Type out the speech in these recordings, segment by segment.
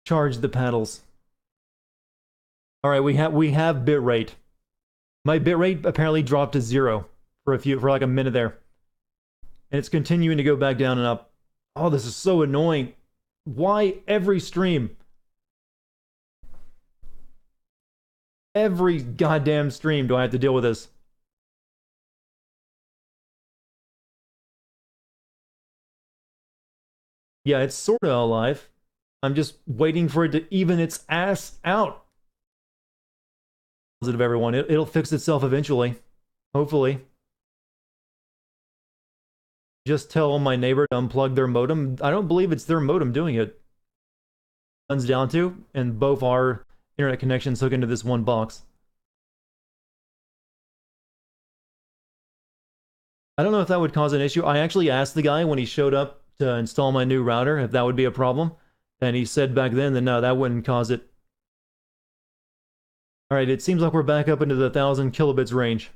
Charge the paddles. All right, we have bitrate. My bitrate apparently dropped to 0 for like a minute there, and it's continuing to go back down and up. Oh, this is so annoying. Why every stream? Every goddamn stream do I have to deal with this? Yeah, it's sort of alive. I'm just waiting for it to even its ass out. Positive, everyone. It'll fix itself eventually. Hopefully. Just tell my neighbor to unplug their modem. I don't believe it's their modem doing it. Runs down to, and both our internet connections hook into this one box. I don't know if that would cause an issue. I actually asked the guy when he showed up to install my new router if that would be a problem, and he said back then that no, that wouldn't cause it. Alright, it seems like we're back up into the 1000 kilobits range.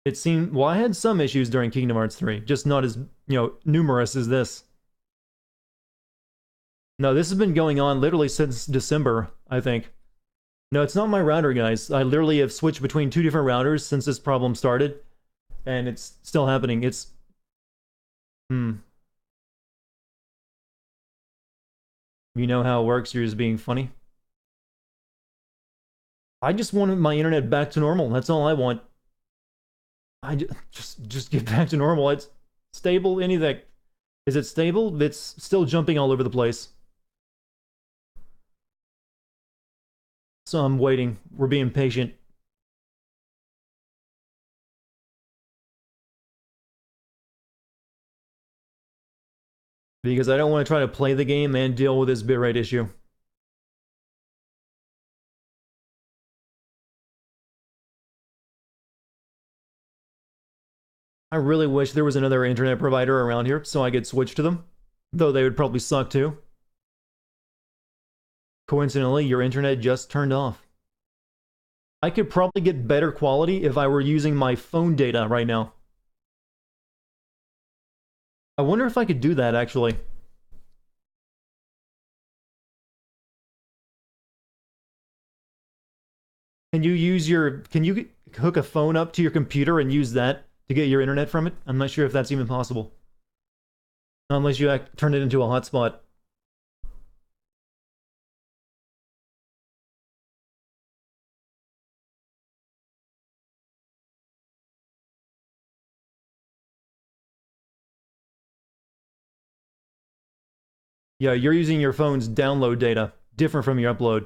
It seemed, well, I had some issues during Kingdom Hearts 3, just not as, numerous as this. No, this has been going on literally since December, I think. No, it's not my router, guys. I literally have switched between 2 different routers since this problem started, and it's still happening. It's... You know how it works, you're just being funny. I just wanted my internet back to normal, that's all I want. I just get back to normal. It's stable, anything. Is it stable? It's still jumping all over the place. So I'm waiting. We're being patient. Because I don't want to try to play the game and deal with this bitrate issue. I really wish there was another internet provider around here so I could switch to them. Though they would probably suck too. Coincidentally, your internet just turned off. I could probably get better quality if I were using my phone data right now. I wonder if I could do that, actually. Can you hook a phone up to your computer and use that to get your internet from it? I'm not sure if that's even possible. Unless you turn it into a hotspot. Yeah, you're using your phone's download data, different from your upload.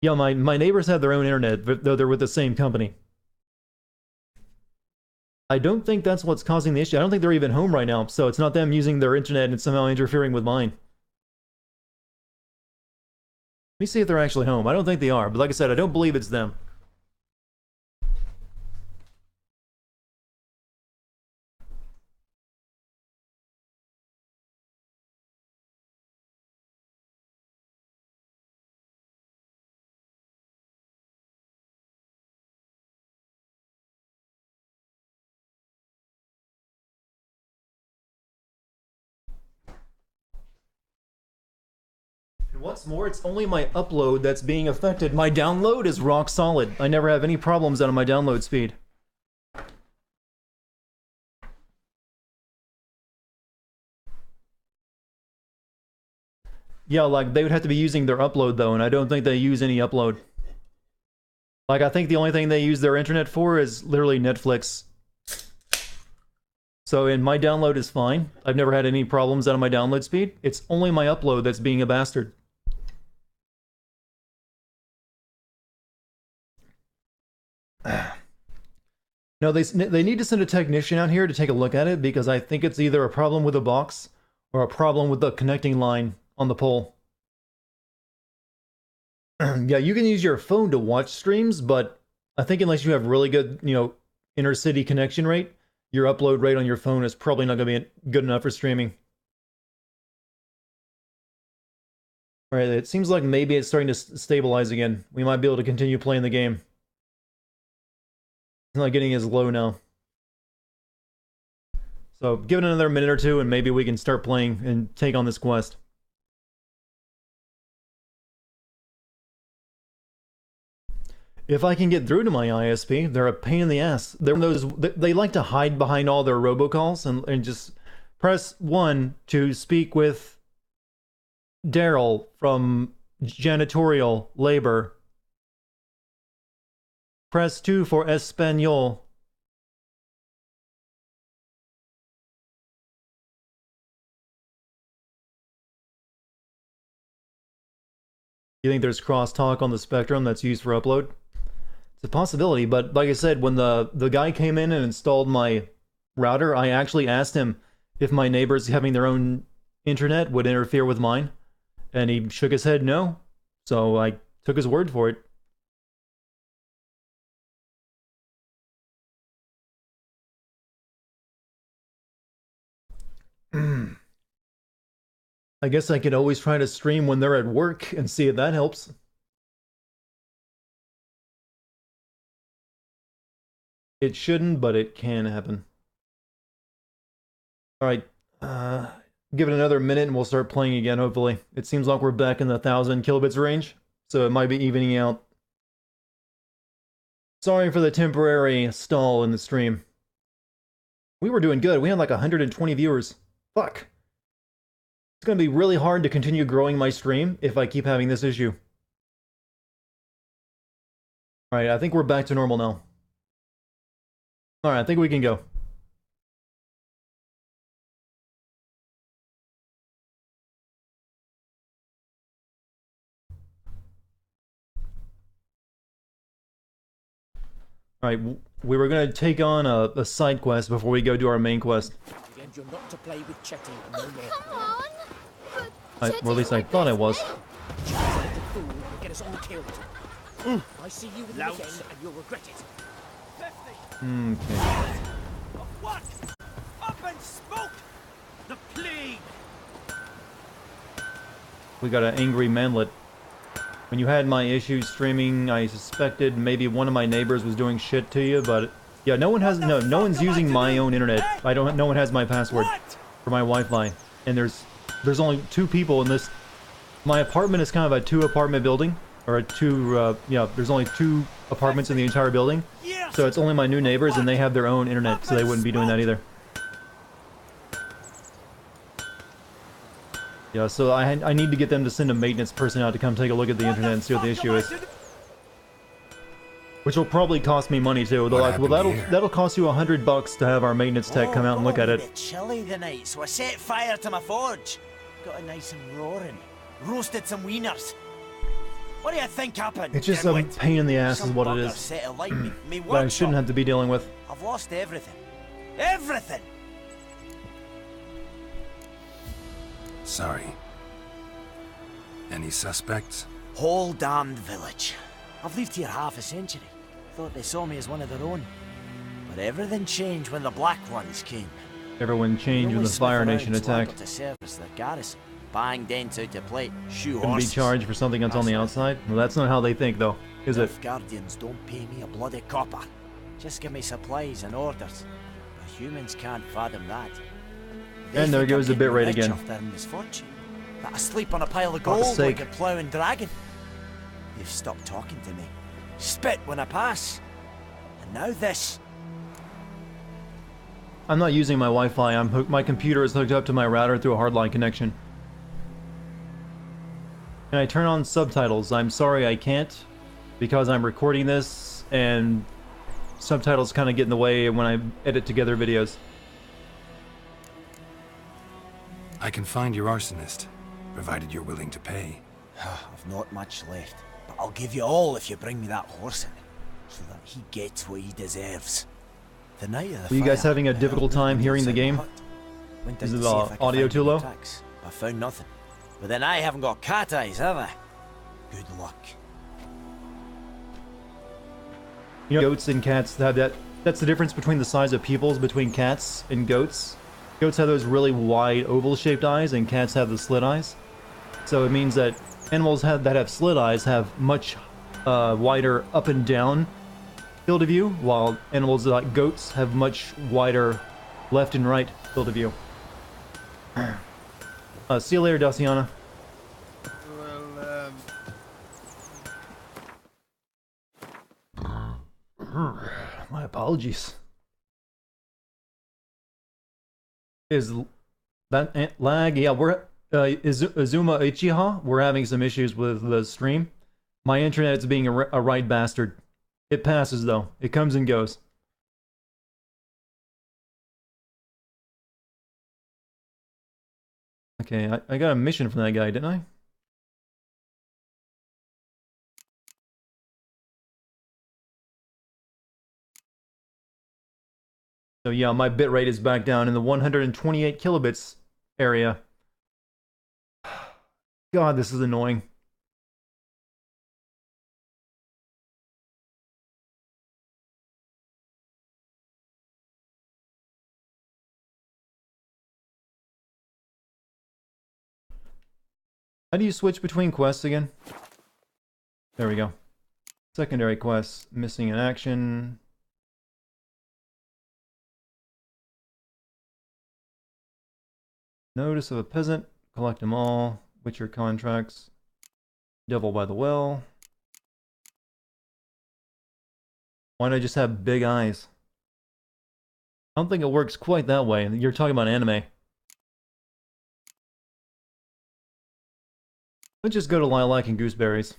Yeah, my neighbors have their own internet, though they're with the same company. I don't think that's what's causing the issue. I don't think they're even home right now, so it's not them using their internet and somehow interfering with mine. Let me see if they're actually home. I don't think they are, but like I said, I don't believe it's them. And what's more, it's only my upload that's being affected. My download is rock solid. I never have any problems out of my download speed. Yeah, like, they would have to be using their upload, though, and I don't think they use any upload. Like, I think the only thing they use their internet for is literally Netflix. So, and my download is fine. I've never had any problems out of my download speed. It's only my upload that's being a bastard. No, they need to send a technician out here to take a look at it, because I think it's either a problem with the box or a problem with the connecting line on the pole. Yeah, you can use your phone to watch streams, but I think unless you have really good, inter-city connection rate, your upload rate on your phone is probably not going to be good enough for streaming. Alright, it seems like maybe it's starting to stabilize again. We might be able to continue playing the game. It's not getting as low now. So give it another minute or two and maybe we can start playing and take on this quest. If I can get through to my ISP, they're a pain in the ass. They're those, they like to hide behind all their robocalls and just press 1 to speak with Daryl from janitorial labor. Press 2 for Espanol. You think there's crosstalk on the spectrum that's used for upload? It's a possibility, but like I said, when the guy came in and installed my router, I actually asked him if my neighbors having their own internet would interfere with mine, and he shook his head no, so I took his word for it. I guess I could always try to stream when they're at work and see if that helps. It shouldn't, but it can happen. Alright, give it another minute and we'll start playing again, hopefully. It seems like we're back in the 1000 kilobits range, so it might be evening out. Sorry for the temporary stall in the stream. We were doing good. We had like 120 viewers. Fuck. It's going to be really hard to continue growing my stream if I keep having this issue. Alright, I think we're back to normal now. Alright, I think we can go. Alright, we were going to take on a side quest before we go do our main quest. You're not to play with Chetty no more. Come on! Or at least I thought I was. She's a little fool will get us all killed. I see you with him again and you'll regret it. Okay. What? Up and smoke! The plague! We got an angry manlet. When you had my issues streaming, I suspected maybe one of my neighbors was doing shit to you, but yeah, no one's using my own internet. No one has my password for my Wi-Fi, and there's only 2 people in this. My apartment is kind of a 2-apartment building, or there's only 2 apartments in the entire building, so it's only my new neighbors, and they have their own internet, so they wouldn't be doing that either. Yeah, so I need to get them to send a maintenance person out to come take a look at the internet and see what the issue is. Which will probably cost me money too. They're like, well, that'll cost you $100 to have our maintenance tech come out and look at it. It's chilly the night, so I set fire to my forge. Got it nice and roaring. Roasted some wieners. What do you think happened? It's just a pain in the ass is what it is. Set alight me That I shouldn't have to be dealing with. I've lost everything. Everything! Sorry. Any suspects? Whole damned village. I've lived here half a century. Thought they saw me as one of their own. But everything changed when the Black Ones came. Everyone changed when the Fire Nation attacked. To service their garrison. Bang dents out to plate, shoe Couldn't horses. be charged for something that's on the outside? Well, that's not how they think, though, is it? If Guardians don't pay me a bloody copper. Just give me supplies and orders. But humans can't fathom that. And there goes the bitrate again. After misfortune. That I sleep on a pile of gold like a ploughing dragon. They've stopped talking to me. Spit when I pass. And now this. I'm not using my Wi-Fi. My computer is hooked up to my router through a hardline connection. Can I turn on subtitles? I'm sorry I can't, because I'm recording this and subtitles kind of get in the way when I edit together videos. I can find your arsonist, provided you're willing to pay. I've not much left, but I'll give you all if you bring me that horse in, so that he gets what he deserves. The night of the Are you guys fire, having a difficult time hearing the game? Is the audio too low? I found nothing. But then I haven't got cat eyes, have I? Good luck. You know, goats and cats have that. That's the difference between the size of pupils between cats and goats. Goats have those really wide oval-shaped eyes, and cats have the slit eyes. So it means that animals that have slit eyes have much wider up and down field of view, while animals like goats have much wider left and right field of view. See you later, Daciana. Well, My apologies. Is that lag? Yeah, we're Azuma Ichiha. We're having some issues with the stream. My internet is being a right bastard. It passes though. It comes and goes. Okay, I got a mission from that guy, didn't I? So yeah, my bitrate is back down in the 128 kilobits area. God, this is annoying. How do you switch between quests again? There we go. Secondary quests, missing in action. Notice of a peasant, collect them all. Witcher contracts. Devil by the well. Why not just have big eyes? I don't think it works quite that way. You're talking about anime. Let's just go to Lilac and Gooseberries.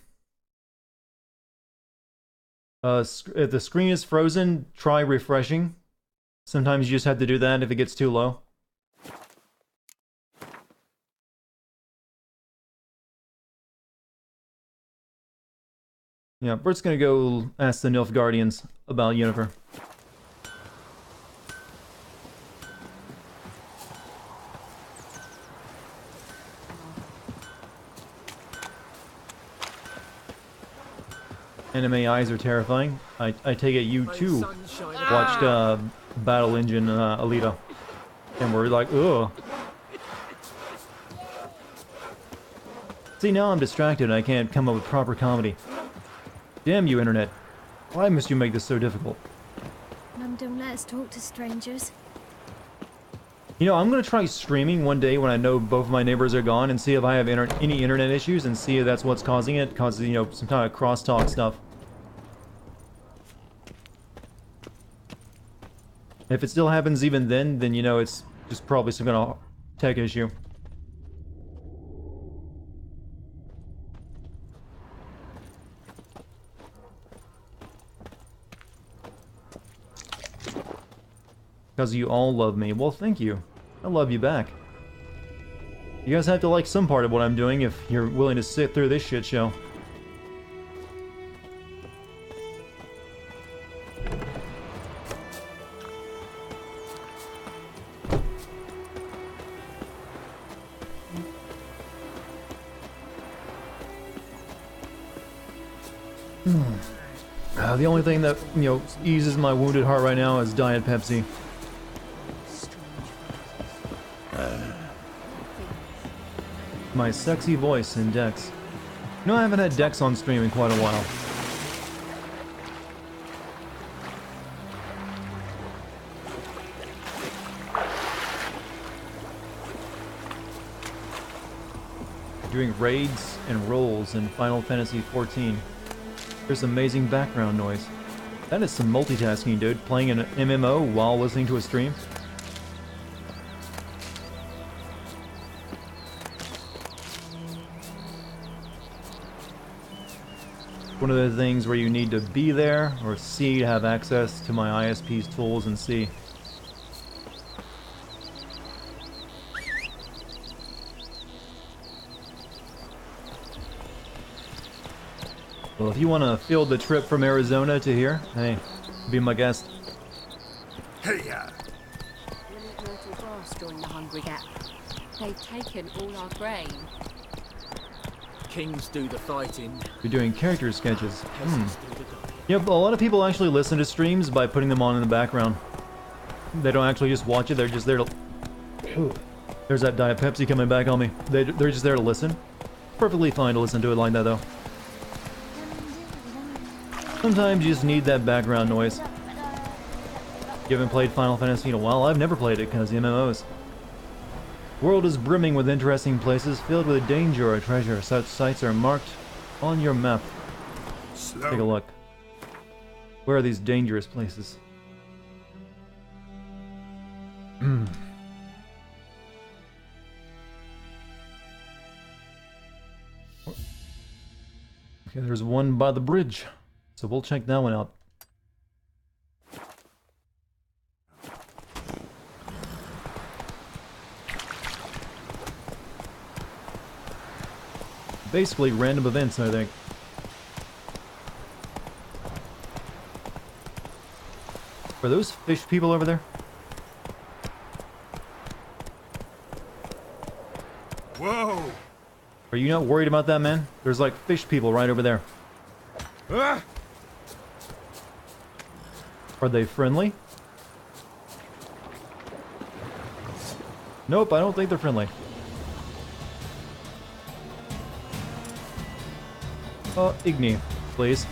If the screen is frozen, try refreshing. Sometimes you just have to do that if it gets too low. Yeah, Bert's gonna go ask the Nilfgaardians about Yennefer. Anime eyes are terrifying. I take it you too watched Battle Engine Alita. And we're like, ugh. See, now I'm distracted and I can't come up with proper comedy. Damn you, internet. Why must you make this so difficult? Mum don't let us talk to strangers. You know, I'm gonna try streaming one day when I know both of my neighbors are gone and see if I have any internet issues and see if that's what's causing it. Causes, you know, some kind of crosstalk stuff. If it still happens even then you know it's just probably some kind of tech issue. Because you all love me. Well, thank you. I love you back. You guys have to like some part of what I'm doing if you're willing to sit through this shit show. The only thing that, you know, eases my wounded heart right now is Diet Pepsi. My sexy voice in Dex. You know, I haven't had Dex on stream in quite a while. Doing raids and rolls in Final Fantasy XIV. There's amazing background noise. That is some multitasking, dude. Playing an MMO while listening to a stream. One of the things where you need to be there, or C to have access to my ISP's tools and C. Well, if you want to field the trip from Arizona to here, hey, be my guest. Hey, yeah. We'll eat mortal grass during the Hungry Gap. They've taken all our grain. Kings do the fighting. You're doing character sketches. Peasants do the dying. Yep, a lot of people actually listen to streams by putting them on in the background. They don't actually just watch it, they're just there to... There's that Diet Pepsi coming back on me. They're just there to listen. Perfectly fine to listen to it like that, though. Sometimes you just need that background noise. You haven't played Final Fantasy in a while? I've never played it because of the MMOs. The world is brimming with interesting places filled with danger or treasure. Such sites are marked on your map. Slow. Take a look. Where are these dangerous places? Okay, there's one by the bridge. So we'll check that one out. Basically random events, I think. Are those fish people over there? Whoa! Are you not worried about that, man? There's like fish people right over there. Ah! Are they friendly? Nope, I don't think they're friendly. Igni, please.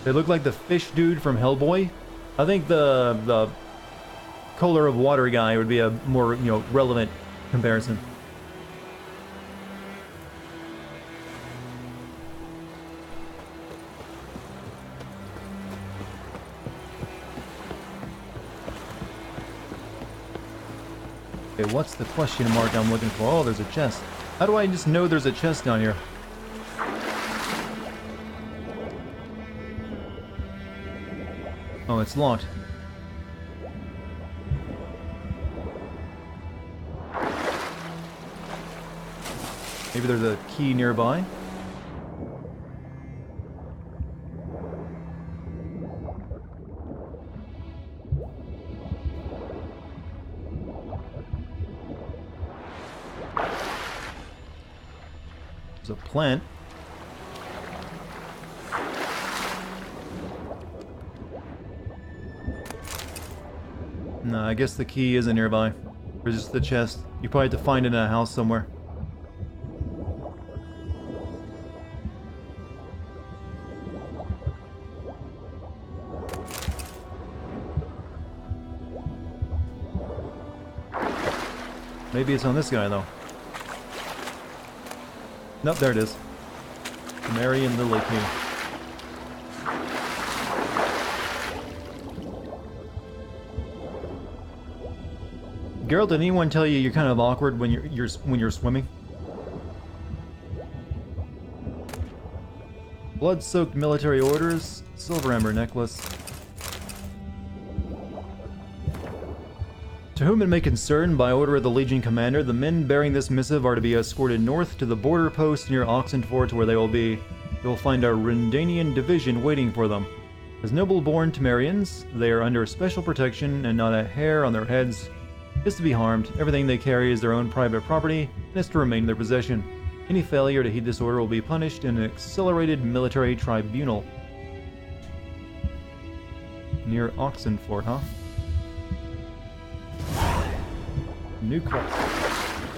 They look like the fish dude from Hellboy. I think the color of water guy would be a more, relevant comparison. Okay, what's the question mark I'm looking for? Oh, there's a chest. How do I just know there's a chest down here? Oh, it's locked. Maybe there's a key nearby? There's a plant. No, I guess the key isn't nearby. Or just the chest. You probably have to find it in a house somewhere. Maybe it's on this guy, though. Nope, there it is. Mary and Lily King. Geralt, did anyone tell you you're kind of awkward when you're swimming? Blood-soaked military orders, silver amber necklace. To whom it may concern, by order of the Legion Commander, the men bearing this missive are to be escorted north to the border post near Oxenford, where they will find a Rendanian division waiting for them. As noble-born Temerians, they are under special protection, and not a hair on their heads is to be harmed. Everything they carry is their own private property, and is to remain in their possession. Any failure to heed this order will be punished in an accelerated military tribunal. Near Oxenford, huh? New quest.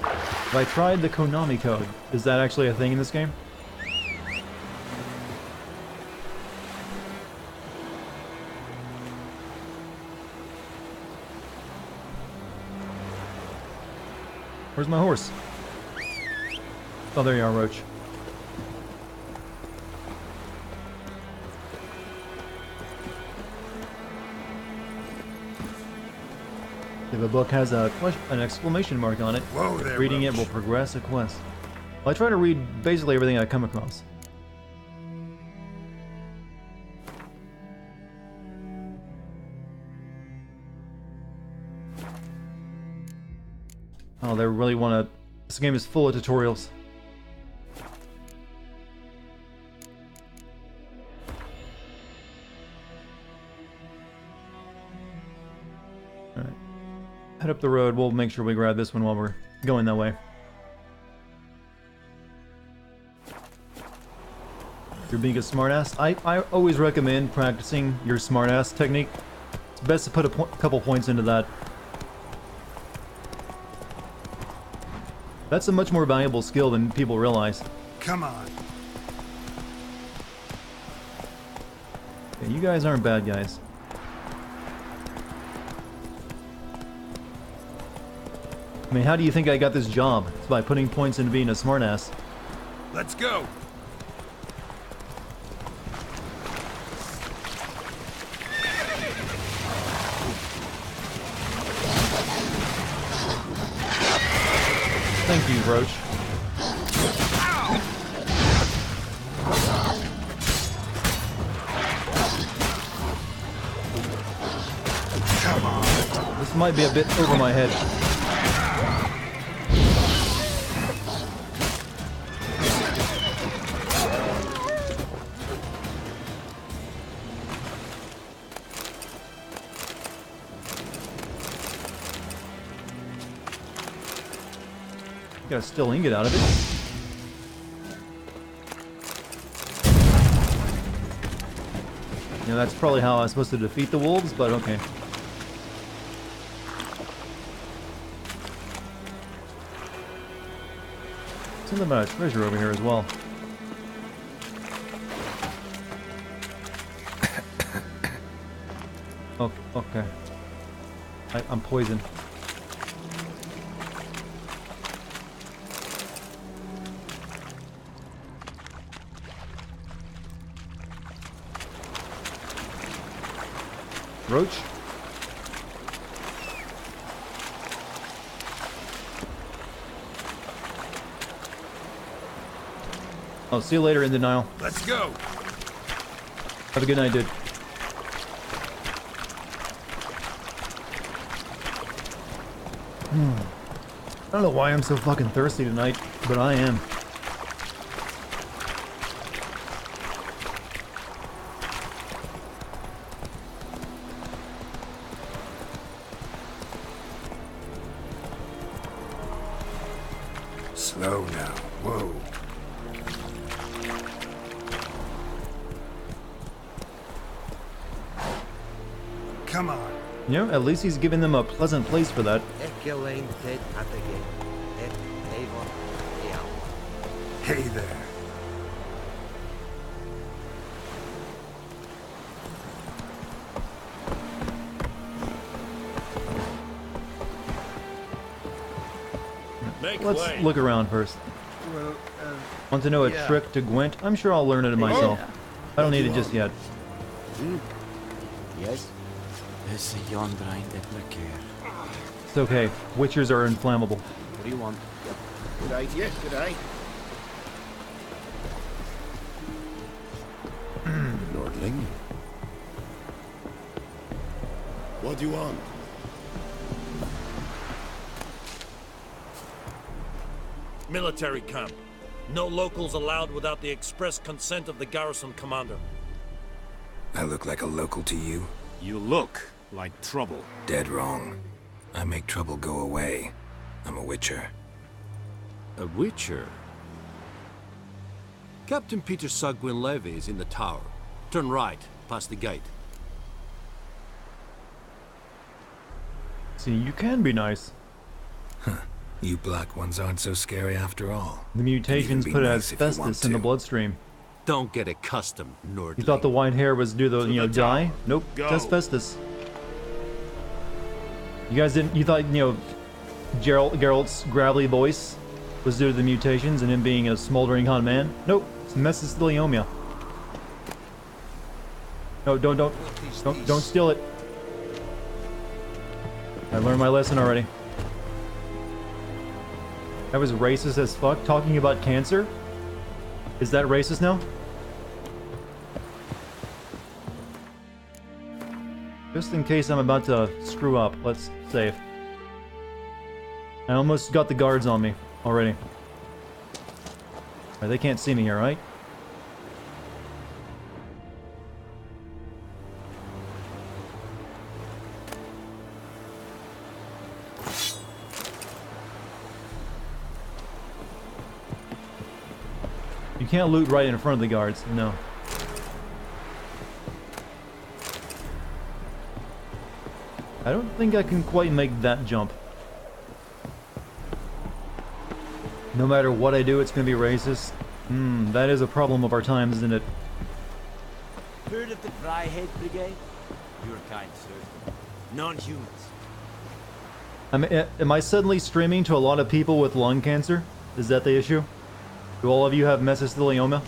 Have I tried the Konami code? Is that actually a thing in this game? Where's my horse? Oh, there you are, Roach. The book has an exclamation mark on it. Whoa there, Reading it Roach. will progress a quest. Well, I try to read basically everything I come across. Oh, they really want to... This game is full of tutorials. head up the road. We'll make sure we grab this one while we're going that way. You're being a smartass. I always recommend practicing your smartass technique. It's best to put a couple points into that. That's a much more valuable skill than people realize. Come on. Yeah, you guys aren't bad guys. I mean, how do you think I got this job? It's by putting points into being a smartass. Let's go. Thank you, Roach. Come on. This might be a bit over my head. Got a still ingot out of it. You know, that's probably how I was supposed to defeat the wolves, but okay. Something about a treasure over here as well. Oh, okay. I'm poisoned. Roach? I'll see you later in denial. Let's go. Have a good night, dude. I don't know why I'm so fucking thirsty tonight, but I am. Slow now. Whoa. Come on. You know, at least he's giving them a pleasant place for that. Hey there. Let's look around first. Want to know a trick to Gwent? I'm sure I'll learn it myself. I don't need it just yet. Yes? It's a yonder ain't it liquor. It's okay. Witchers are inflammable. What do you want? Good idea, good eye. Lordling? What do you want? Military camp. No locals allowed without the express consent of the garrison commander. I look like a local to you? You look like trouble. Dead wrong. I make trouble go away. I'm a witcher. A witcher? Captain Peter Sagwin Levy is in the tower. Turn right, past the gate. See, you can be nice. You black ones aren't so scary after all. The mutations be put nice if you want asbestos in the to. bloodstream. Don't get accustomed, Nordling. You thought the white hair was due to the, dye? Nope, Go. it's asbestos. You guys didn't, you thought, Geralt's gravelly voice was due to the mutations and him being a smoldering hot man? Nope, it's mesothelioma. No, don't steal it. I learned my lesson already. That was racist as fuck, talking about cancer? Is that racist now? Just in case I'm about to screw up, let's save. I almost got the guards on me already. Alright, they can't see me here, right? You can't loot right in front of the guards, no. I don't think I can quite make that jump. No matter what I do, it's gonna be racist. That is a problem of our times, isn't it? Heard of the Dryhead Brigade? Your kind, sir. Non-humans. Am I suddenly streaming to a lot of people with lung cancer? Is that the issue? Do all of you have mesothelioma?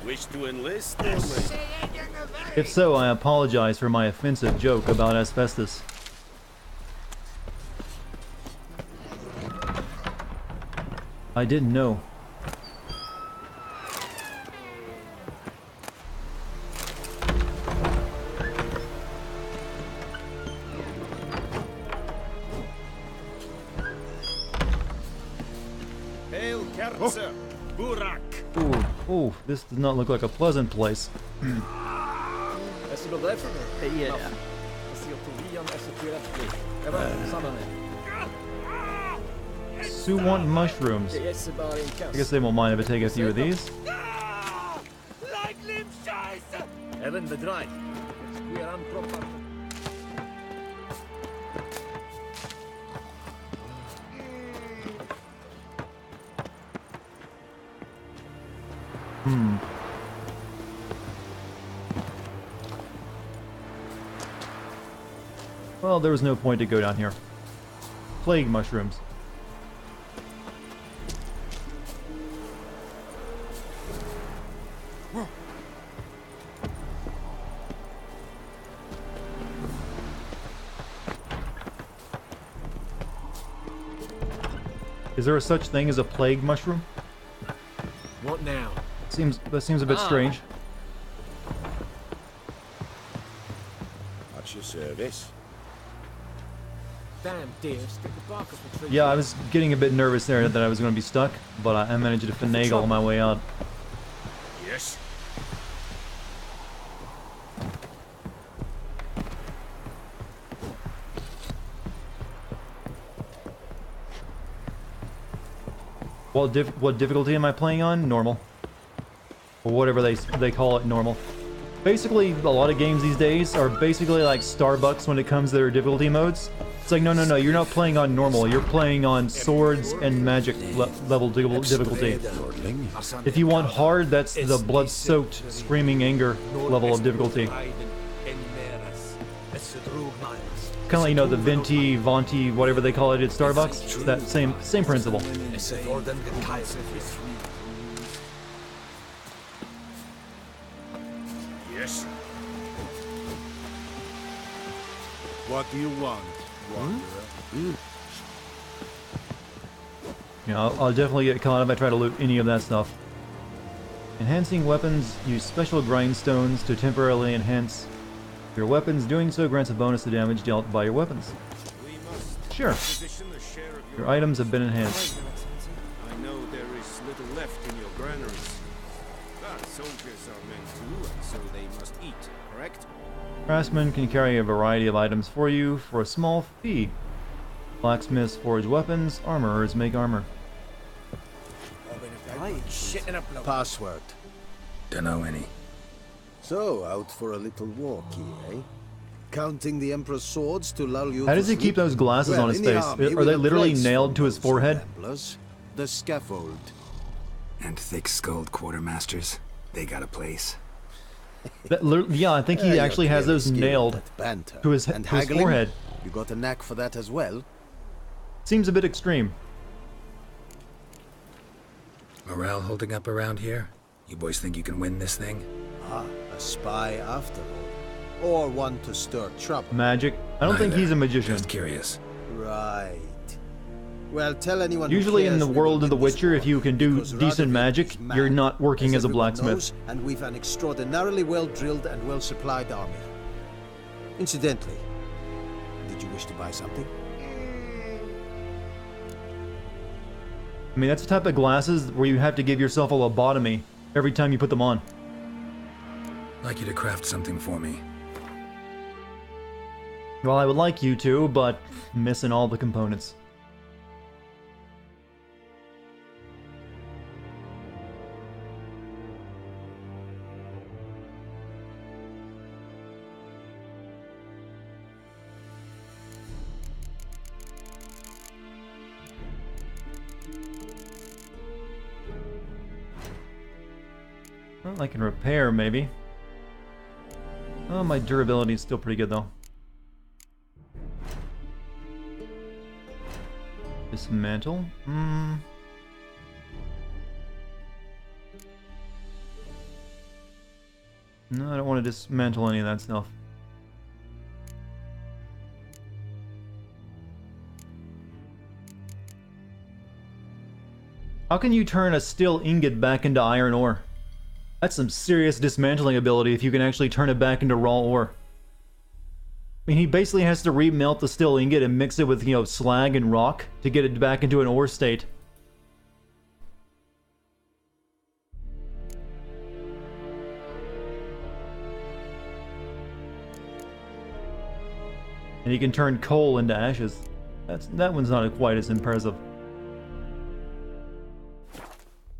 Wish to enlist? If so, I apologize for my offensive joke about asbestos. I didn't know. Hail, Kerzer! Burak! Ooh, this does not look like a pleasant place. Sue want mushrooms. I guess they won't mind if I take a few of these. Even the dry. We are unproper. Well, there was no point to go down here. Plague mushrooms. Is there a such thing as a plague mushroom? What now? That seems a bit strange. At your service. Damn deer, stick the bark off the tree. Yeah, I was getting a bit nervous there that I was going to be stuck, but I managed to finagle my way out. Yes. What difficulty am I playing on? Normal. Or whatever they call it, normal. Basically, a lot of games these days are basically like Starbucks when it comes to their difficulty modes. It's like, no, you're not playing on normal. You're playing on swords and magic level difficulty. If you want hard, that's the blood-soaked, screaming anger level of difficulty. Kind of like, you know, the venti, whatever they call it at Starbucks. It's that same principle. Yes. What do you want, wanderer? Yeah, I'll definitely get caught if I try to loot any of that stuff. Enhancing weapons. Use special grindstones to temporarily enhance your weapons. Doing so grants a bonus to damage dealt by your weapons. Sure. Your items have been enhanced. I know there is little left in your granaries. But soldiers are meant to, and so they must eat, correct? Craftsmen can carry a variety of items for you for a small fee. Blacksmiths forge weapons. Armorers make armor. Password. Dunno any. So, out for a little walk here, eh? Counting the Emperor's swords to lull you. How does he keep those glasses on his face? Are they literally nailed to his forehead? The scaffold. And thick-skulled quartermasters. They got a place. Yeah, I think he actually has those nailed to his forehead. You got a knack for that as well? Seems a bit extreme. Morale holding up around here? You boys think you can win this thing? Ah, a spy after all. Or one to stir trouble. Magic? I don't think he's a magician. Just curious. Right. Well, tell anyone. Usually in the world of The Witcher, if you can do decent magic, you're not working as a blacksmith. And we've an extraordinarily well-drilled and well-supplied army. Incidentally, did you wish to buy something? I mean, that's the type of glasses where you have to give yourself a lobotomy every time you put them on. I'd like you to craft something for me. Well, I would like you to, but missing all the components. Well, I can repair, maybe. Oh, my durability is still pretty good, though. Dismantle? No, I don't want to dismantle any of that stuff. How can you turn a steel ingot back into iron ore? That's some serious dismantling ability if you can actually turn it back into raw ore. I mean, he basically has to remelt the steel ingot and mix it with, you know, slag and rock to get it back into an ore state. And he can turn coal into ashes. That one's not quite as impressive.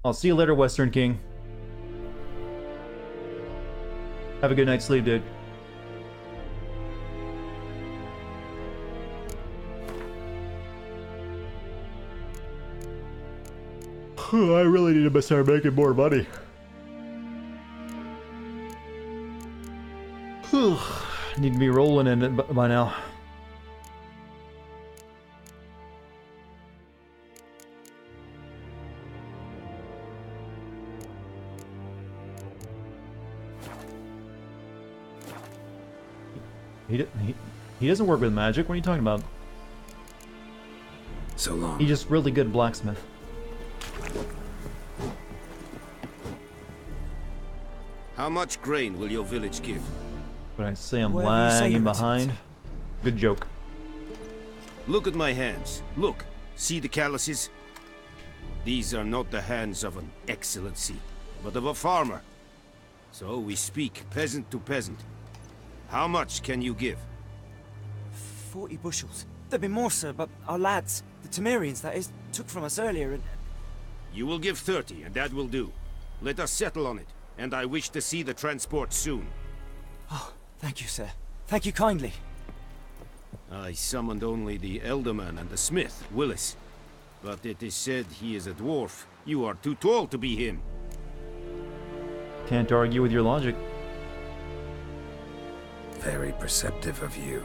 I'll see you later, Western King. Have a good night's sleep, dude. I really need to start making more money. Need to be rolling in it by now. He doesn't work with magic. What are you talking about? So long. He's just really good blacksmith. How much grain will your village give? But I say I'm Whatever you say, lagging Your behind. Good joke. Look at my hands. Look. See the calluses? These are not the hands of an excellency, but of a farmer. So we speak peasant to peasant. How much can you give? 40 bushels. There'd be more, sir, but our lads, the Temerians, that is, took from us earlier and... You will give 30, and that will do. Let us settle on it, and I wish to see the transport soon. Oh, thank you, sir. Thank you kindly. I summoned only the Elderman and the smith, Willis. But it is said he is a dwarf. You are too tall to be him. Can't argue with your logic. Very perceptive of you.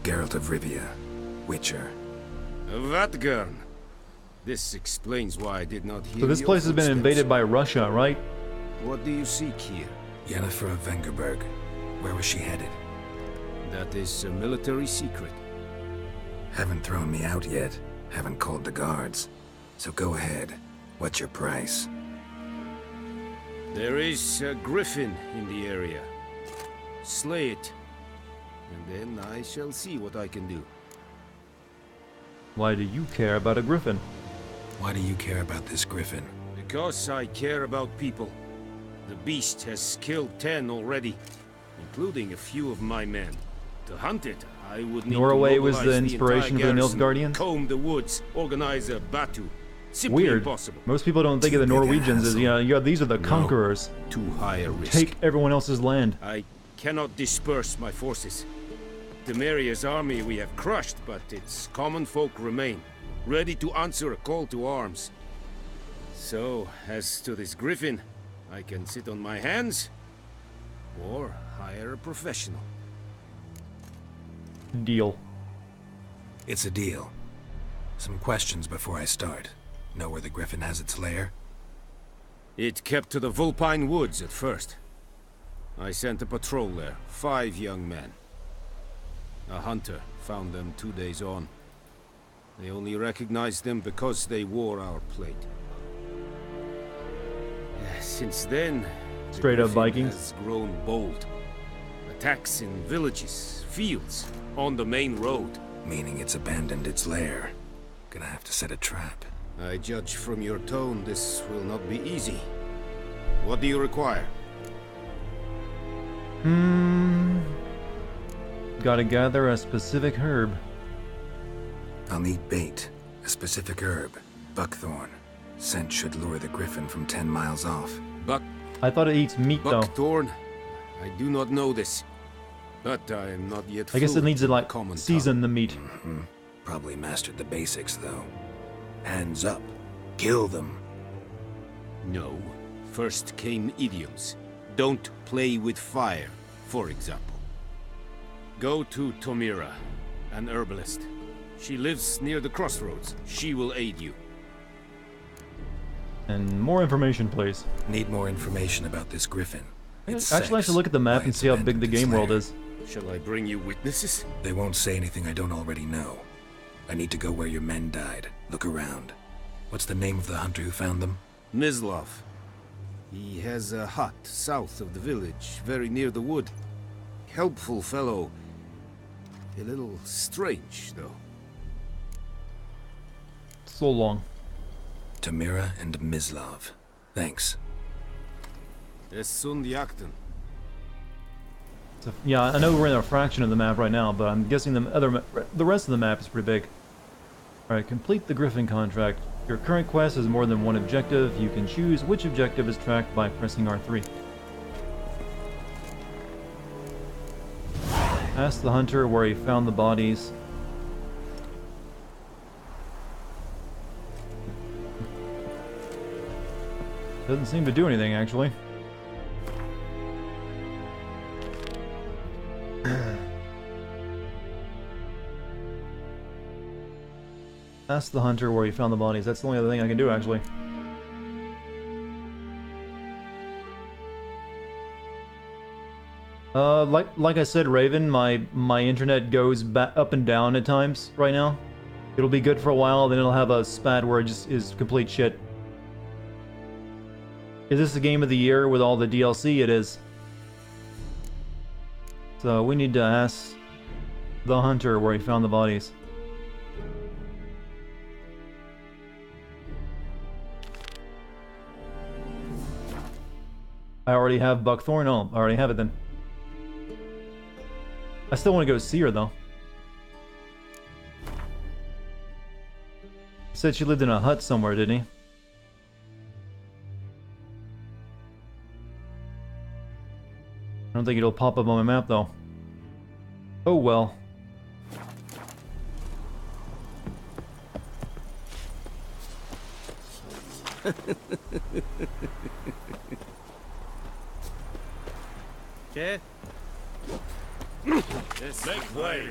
Geralt of Rivia, Witcher. Vatgern. This explains why I did not hear So this your place has been footsteps. invaded by Russia, right? What do you seek here? Yennefer of Vengerberg. Where was she headed? That is a military secret. Haven't thrown me out yet. Haven't called the guards. So go ahead. What's your price? There is a griffin in the area. Slay it, and then I shall see what I can do. Why do you care about a griffin? Why do you care about this griffin? Because I care about people. The beast has killed 10 already, including a few of my men. To hunt it, I would need Norway to was the mobilize inspiration for the entire garrison, Nilfgaardians? comb the woods, organize a batu. Simply Weird. impossible. Most people don't think of the Too big a Norwegians as, you know, these are the conquerors. Too high a risk. Take everyone else's land. I cannot disperse my forces. Temeria's army we have crushed, but its common folk remain, ready to answer a call to arms. So, as to this griffin, I can sit on my hands, or hire a professional. Deal. It's a deal. Some questions before I start. Know where the griffin has its lair? It kept to the Vulpine Woods at first. I sent a patrol there, 5 young men. A hunter found them 2 days on. They only recognized them because they wore our plate. Since then, the Straight up griffin Vikings. has grown bold. Attacks in villages, fields, on the main road. Meaning it's abandoned its lair. Gonna have to set a trap. I judge from your tone this will not be easy. What do you require? Gotta gather a specific herb. I'll need bait. A specific herb. Buckthorn. Scent should lure the griffin from 10 miles off. I thought it eats meat, though. Buckthorn? I do not know this. But I am not yet I guess it fluent needs to, in like, common season the meat. Probably mastered the basics, though. Hands up. Kill them. tongue. No. First came idioms. Don't play with fire, for example. Go to Tomira, an herbalist. She lives near the crossroads. She will aid you. And more information, please. Need more information about this griffin. Its Actually, I sex, should look at the map why and it's see how big the abandoned its game world lair. is. Shall I bring you witnesses? They won't say anything I don't already know. I need to go where your men died. Look around. What's the name of the hunter who found them? Mislav. He has a hut south of the village, very near the wood. Helpful fellow. A little strange, though. So long. Tamira and Mislav. Thanks. Es Sundiakten. So, yeah, I know we're in a fraction of the map right now, but I'm guessing the rest of the map is pretty big. Alright, complete the Griffin contract. Your current quest has more than one objective. You can choose which objective is tracked by pressing R3. Ask the hunter where he found the bodies. Doesn't seem to do anything, actually. Ask the hunter where he found the bodies. That's the only other thing I can do, actually. Like I said, Raven, my internet goes up and down at times right now. It'll be good for a while, then it'll have a spat where it just is complete shit. Is this the game of the year with all the DLC? It is. So we need to ask the hunter where he found the bodies. I already have Buckthorn? Oh, I already have it then. I still want to go see her though. He said she lived in a hut somewhere, didn't he? I don't think it'll pop up on my map though. Oh well. Okay. Make way.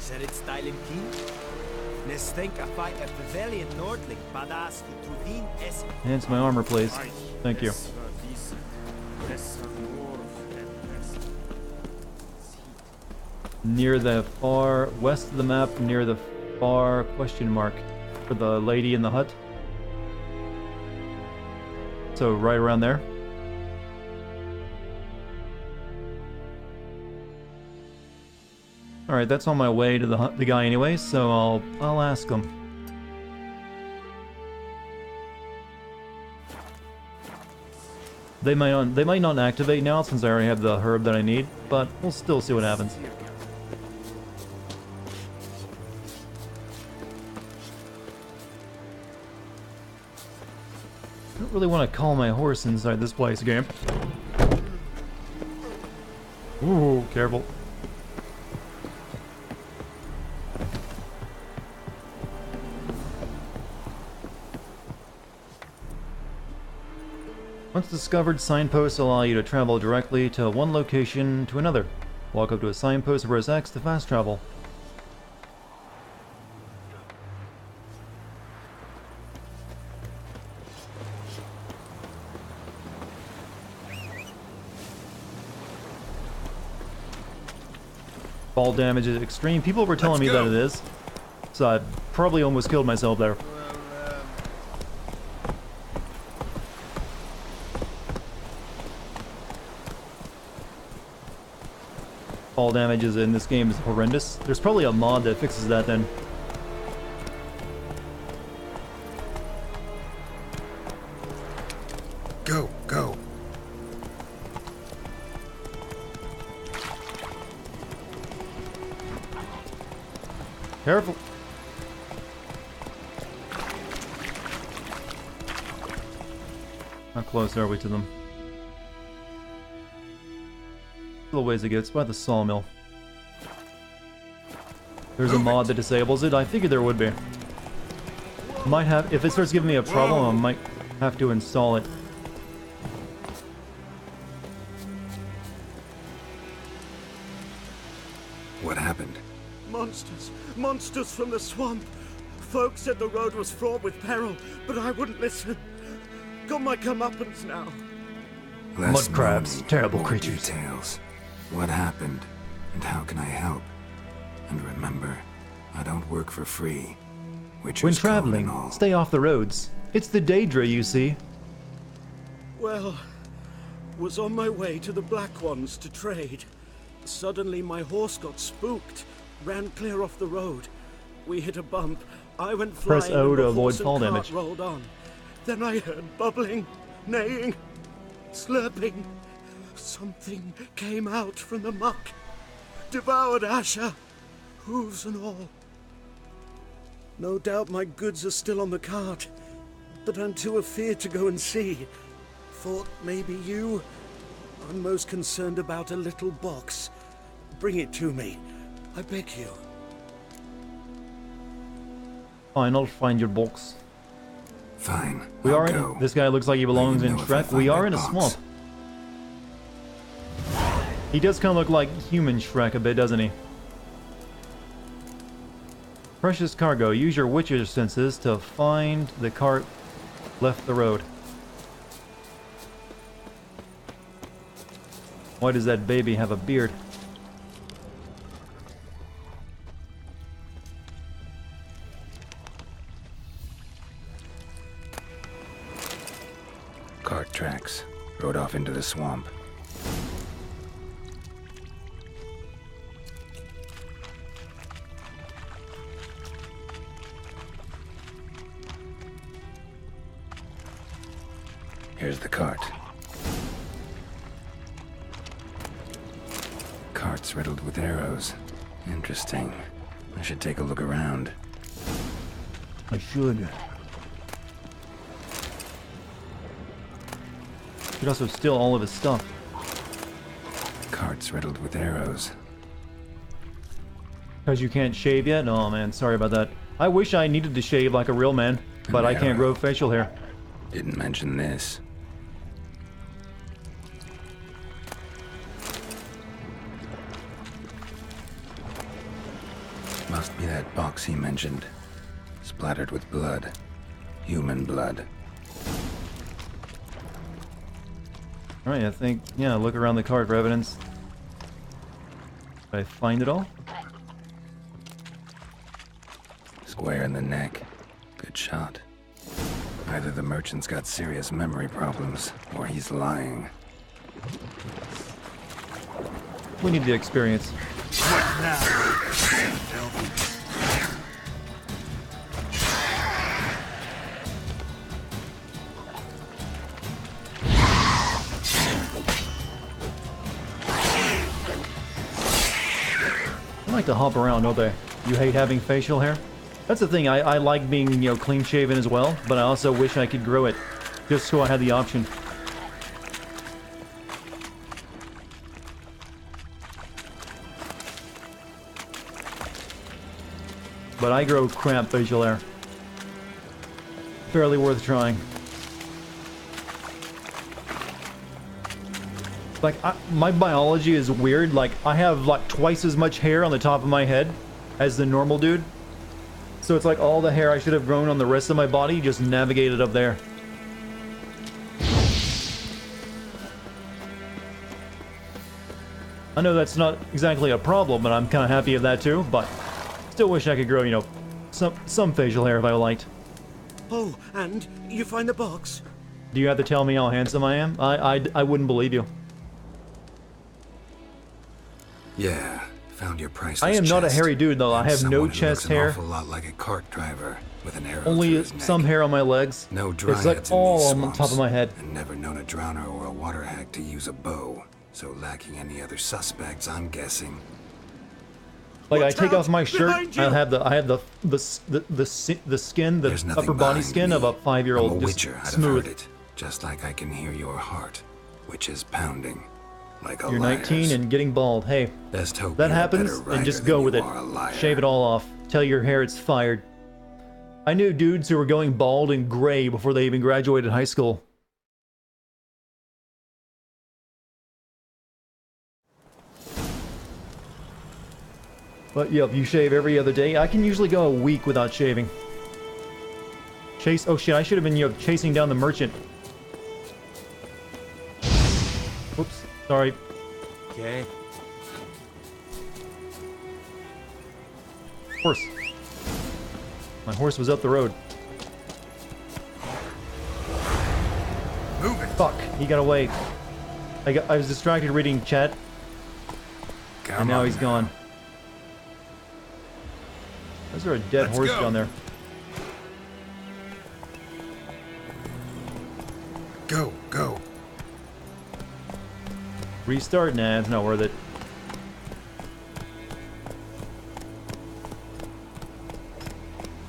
Serit styling keen. Think a fight of the valiant Nordling, badass Trudin es. Enhance my armor, please. Thank you. Near the far west of the map, near the far question mark for the lady in the hut. So right around there. All right, that's on my way to the guy anyway, so I'll ask him. They might not activate now since I already have the herb that I need, but we'll still see what happens. I don't really want to call my horse inside this place game. Ooh, careful. Once discovered, signposts allow you to travel directly to one location to another. Walk up to a signpost and press X to fast travel. Fall damage is extreme. People were telling me that it is. So I probably almost killed myself there. Fall damages in this game is horrendous. There's probably a mod that fixes that then. Go, go. Careful. How close are we to them? A little ways to get. It's by the sawmill. There's a mod that disables it. I figured there would be. Might have, if it starts giving me a problem, I might have to install it. What happened? Monsters. Monsters from the swamp. Folk said the road was fraught with peril, but I wouldn't listen. Got my comeuppance now. Less Mud crabs, moaning, terrible more creatures. Details. What happened, and how can I help? And remember, I don't work for free. When traveling, stay off the roads. It's the Daedra, you see. Well, was on my way to the Black Ones to trade. Suddenly my horse got spooked, ran clear off the road. We hit a bump. I went flying. Press O and to the avoid horse and fall cart damage. rolled on. Then I heard bubbling, neighing, slurping. Something came out from the muck, devoured Asher, hooves and all. No doubt my goods are still on the cart, but I'm too afeard to go and see. Thought maybe you. I'm most concerned about a little box. Bring it to me, I beg you. Fine, I'll find your box. Fine. We I'll are go. in. This guy looks like he belongs in Shrek. We are in a swamp. He does kind of look like human Shrek a bit, doesn't he? Precious cargo. Use your witcher senses to find the cart left the road. Why does that baby have a beard? Cart tracks. Rode off into the swamp. Here's the cart. Cart's riddled with arrows. Interesting. I should take a look around. I should. Could also steal all of his stuff. Cart's riddled with arrows. Because you can't shave yet? Oh man, sorry about that. I wish I needed to shave like a real man, but I can't grow facial hair. Didn't mention this. Must be that box he mentioned. Splattered with blood. Human blood. Alright, I think, yeah, look around the cart for evidence. Did I find it all? Square in the neck. Good shot. Either the merchant's got serious memory problems, or he's lying. We need the experience. What now? I like to hop around, don't they? You hate having facial hair? That's the thing, I like being, you know, clean shaven as well, but I also wish I could grow it, just so I had the option. But I grow crap facial hair. Fairly worth trying. Like, my biology is weird. Like, I have like twice as much hair on the top of my head as the normal dude. So it's like all the hair I should have grown on the rest of my body just navigated up there. I know that's not exactly a problem, and I'm kind of happy of that too, but still wish I could grow, you know, some facial hair if I liked. Oh, and you find the box? Do you have to tell me how handsome I am? I wouldn't believe you. Yeah, found your priceless I am not a chest. hairy dude though. I And have no someone who chest looks hair. An awful lot like a cart driver with an arrow Only through his some neck. hair on my legs. No It's dryads like in these all on the swamps, top of my head. And never known a drowner or a water hag to use a bow. So lacking any other suspects, I'm guessing. Like I Watch take out! off my shirt, Behind you! I have the skin, There's the nothing upper body behind skin me. of a 5-year-old, I'm a just witcher, I'd have smooth. heard it. Just like I can hear your heart, which is pounding. Like a You're liar's. 19 and getting bald. Hey, Best hope that you're a happens, better and just writer go than with you it. are a liar. Shave it all off. Tell your hair it's fired. I knew dudes who were going bald and gray before they even graduated high school. But yep, you shave every other day. I can usually go a week without shaving. Chase. Oh shit! I should have been chasing down the merchant. Whoops. Sorry. Okay. Horse. My horse was up the road. Move it. Fuck. He got away. I was distracted reading chat. And now he's gone. Is there a dead horse down there? Go, go. Restart? Nah, it's not worth it.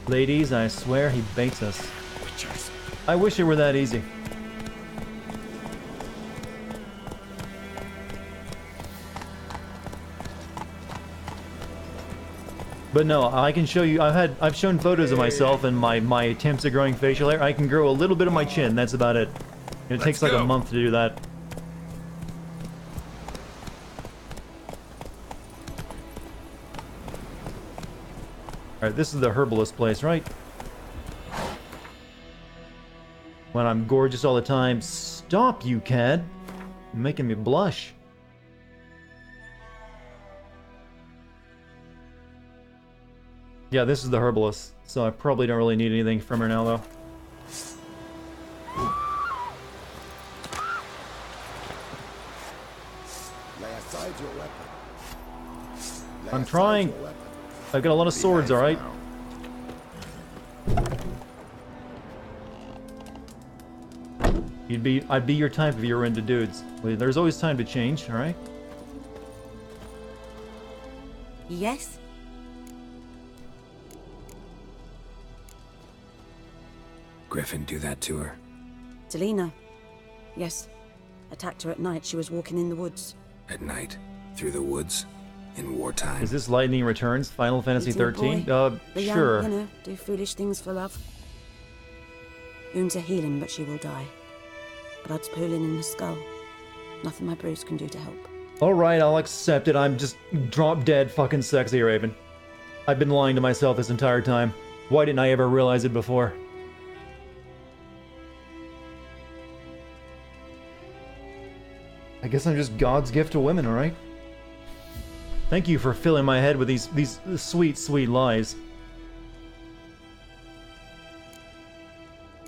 Ladies, I swear he baits us. Witchers. I wish it were that easy. But no, I can show you. I've shown photos of myself and my attempts at growing facial hair. I can grow a little bit of my chin. That's about it. And it takes like a month to do that. All right, this is the herbalist place, right? When I'm gorgeous all the time. Stop, you cad! You're making me blush. Yeah, this is the herbalist, so I probably don't really need anything from her now, though. Lay aside your weapon. I'm trying. I've got a lot of swords, alright? I'd be your type if you were into dudes. Well, there's always time to change, alright? Yes? Griffin do that to her? Delina. Yes. Attacked her at night. She was walking in the woods. At night? Through the woods? In wartime? Is this Lightning Returns? Final Fantasy Eating a 13? boy. The Sure. young, you know, do foolish things for love. Wounds are healing, but she will die. Blood's pooling in the skull. Nothing my bruise can do to help. Alright, I'll accept it. I'm just drop dead fucking sexy, Raven. I've been lying to myself this entire time. Why didn't I ever realize it before? I guess I'm just God's gift to women, alright? Thank you for filling my head with these sweet, sweet lies.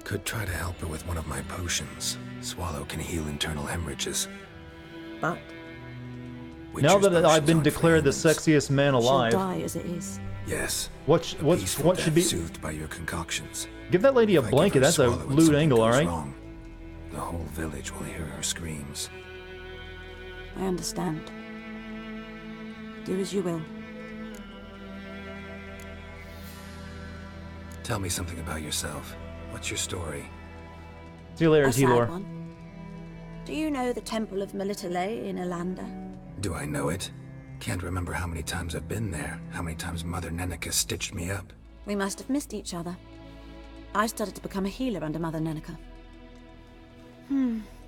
Could try to help her with one of my potions. Swallow can heal internal hemorrhages. But now that I've been declared the sexiest man alive, she'll die as it is. Yes. What should be soothed by your concoctions? Give that lady a blanket. That's a lewd angle, all right? Wrong, the whole village will hear her screams. I understand. Do as you will. Tell me something about yourself. What's your story? See you later, A sad T-Lore. one. Do you know the Temple of Melitele in Alanda? Do I know it? Can't remember how many times I've been there, how many times Mother Neneka stitched me up. We must have missed each other. I started to become a healer under Mother Neneka.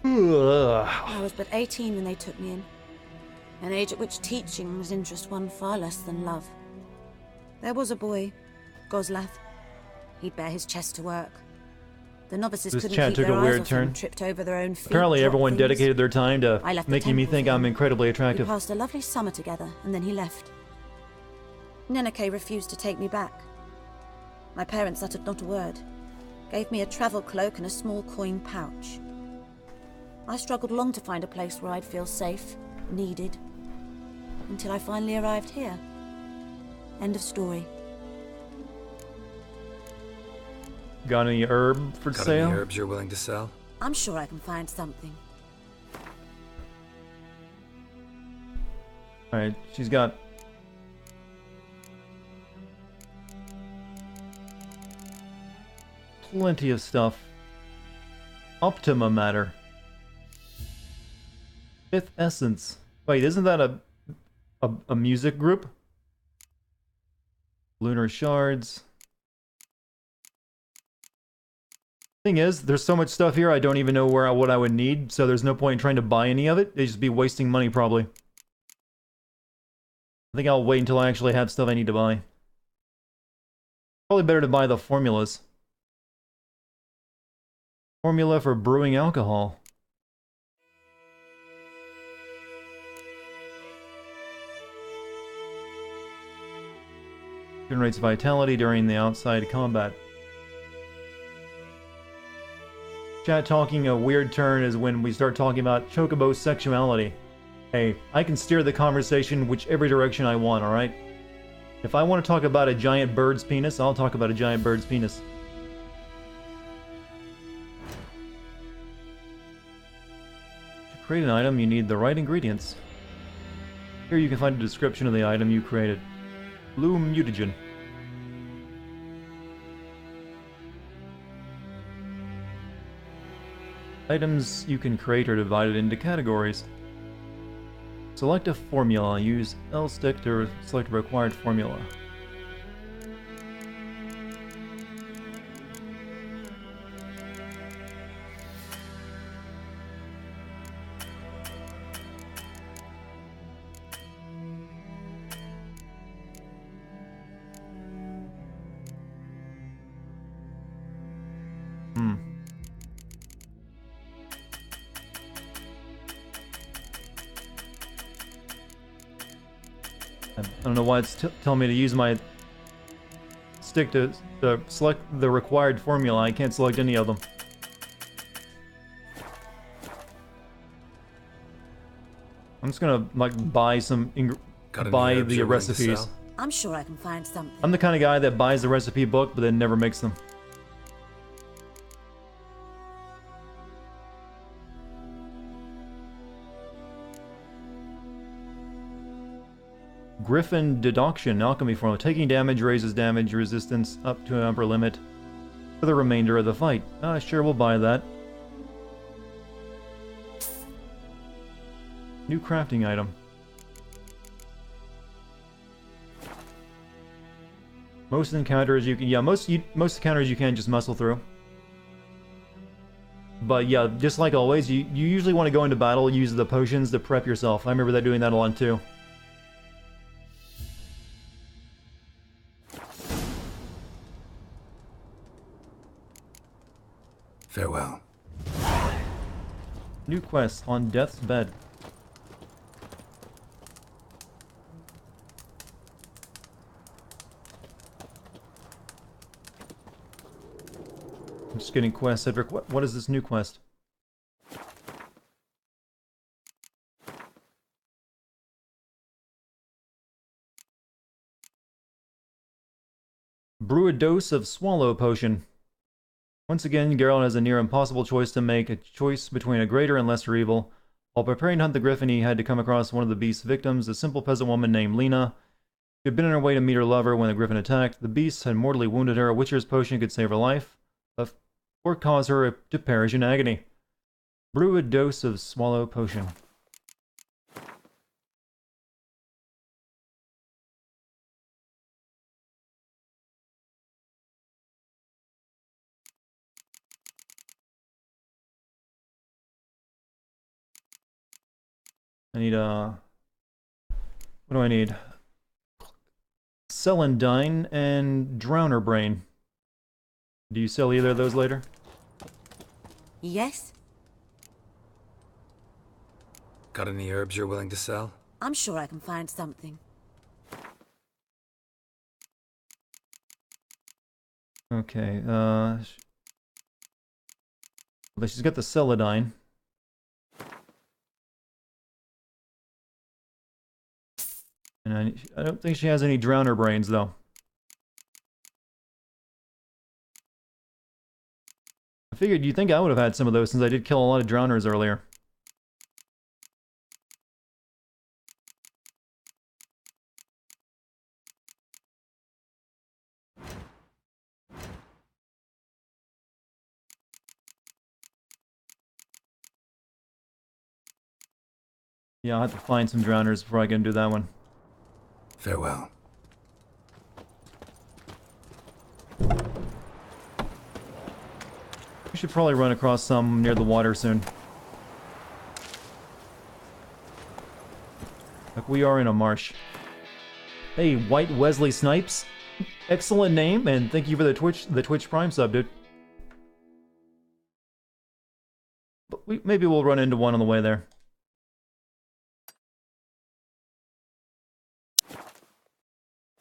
I was but 18 when they took me in. An age at which teachings interest one far less than love. There was a boy, Goslath. He'd bare his chest to work. The novices This couldn't chat keep took their a eyes weird off turn. him, tripped over their own feet. Apparently dropped everyone things. dedicated their time to I left the making me temple think for I'm him. incredibly We attractive. passed a lovely summer together, and then he left. Neneke refused to take me back. My parents uttered not a word. Gave me a travel cloak and a small coin pouch. I struggled long to find a place where I'd feel safe, needed, until I finally arrived here. End of story. Got any herb for Got sale? any herbs you're willing to sell? I'm sure I can find something. Alright, she's got... plenty of stuff. Optima Matter. Fifth Essence. Wait, isn't that a music group? Lunar Shards. Thing is, there's so much stuff here I don't even know what I would need, so there's no point in trying to buy any of it. It'd just be wasting money, probably. I think I'll wait until I actually have stuff I need to buy. Probably better to buy the formulas. Formula for brewing alcohol. Generates vitality during the outside combat. Chat talking a weird turn is when we start talking about chocobo sexuality. Hey, I can steer the conversation whichever direction I want, alright? If I want to talk about a giant bird's penis, I'll talk about a giant bird's penis. To create an item, you need the right ingredients. Here you can find a description of the item you created. Blue mutagen. Items you can create are divided into categories. Select a formula. Use L stick to select a required formula. I don't know why it's telling me to use my stick to select the required formula. I can't select any of them. I'm just gonna like buy the recipes. I'm sure I can find something. I'm the kind of guy that buys the recipe book but then never makes them. Griffin Deduction Alchemy Formula. Taking damage raises damage resistance up to an upper limit for the remainder of the fight. Sure, we'll buy that. New crafting item. Most encounters you can... Yeah, most encounters you can just muscle through. But yeah, just like always, you usually want to go into battle, use the potions to prep yourself. I remember doing that a lot too. Farewell. New quest on Death's Bed. I'm just getting quests. Cedric, what is this new quest? Brew a dose of Swallow Potion. Once again, Geralt has a near impossible choice to make, a choice between a greater and lesser evil. While preparing to hunt the Griffin, he had to come across one of the beast's victims, a simple peasant woman named Lena. She had been on her way to meet her lover when the Griffin attacked. The beast had mortally wounded her. A Witcher's potion could save her life, or cause her to perish in agony. Brew a dose of Swallow Potion. I need what do I need? Celandine and Drowner Brain. Do you sell either of those later? Yes? Got any herbs you're willing to sell? I'm sure I can find something. Okay, well, she's got the Celandine. And I don't think she has any Drowner Brains, though. I figured you'd think I would have had some of those since I did kill a lot of Drowners earlier. Yeah, I'll have to find some Drowners before I can do that one. Farewell. We should probably run across some near the water soon. Like we are in a marsh. Hey, White Wesley Snipes. Excellent name, and thank you for the Twitch Prime sub, dude. But maybe we'll run into one on the way there.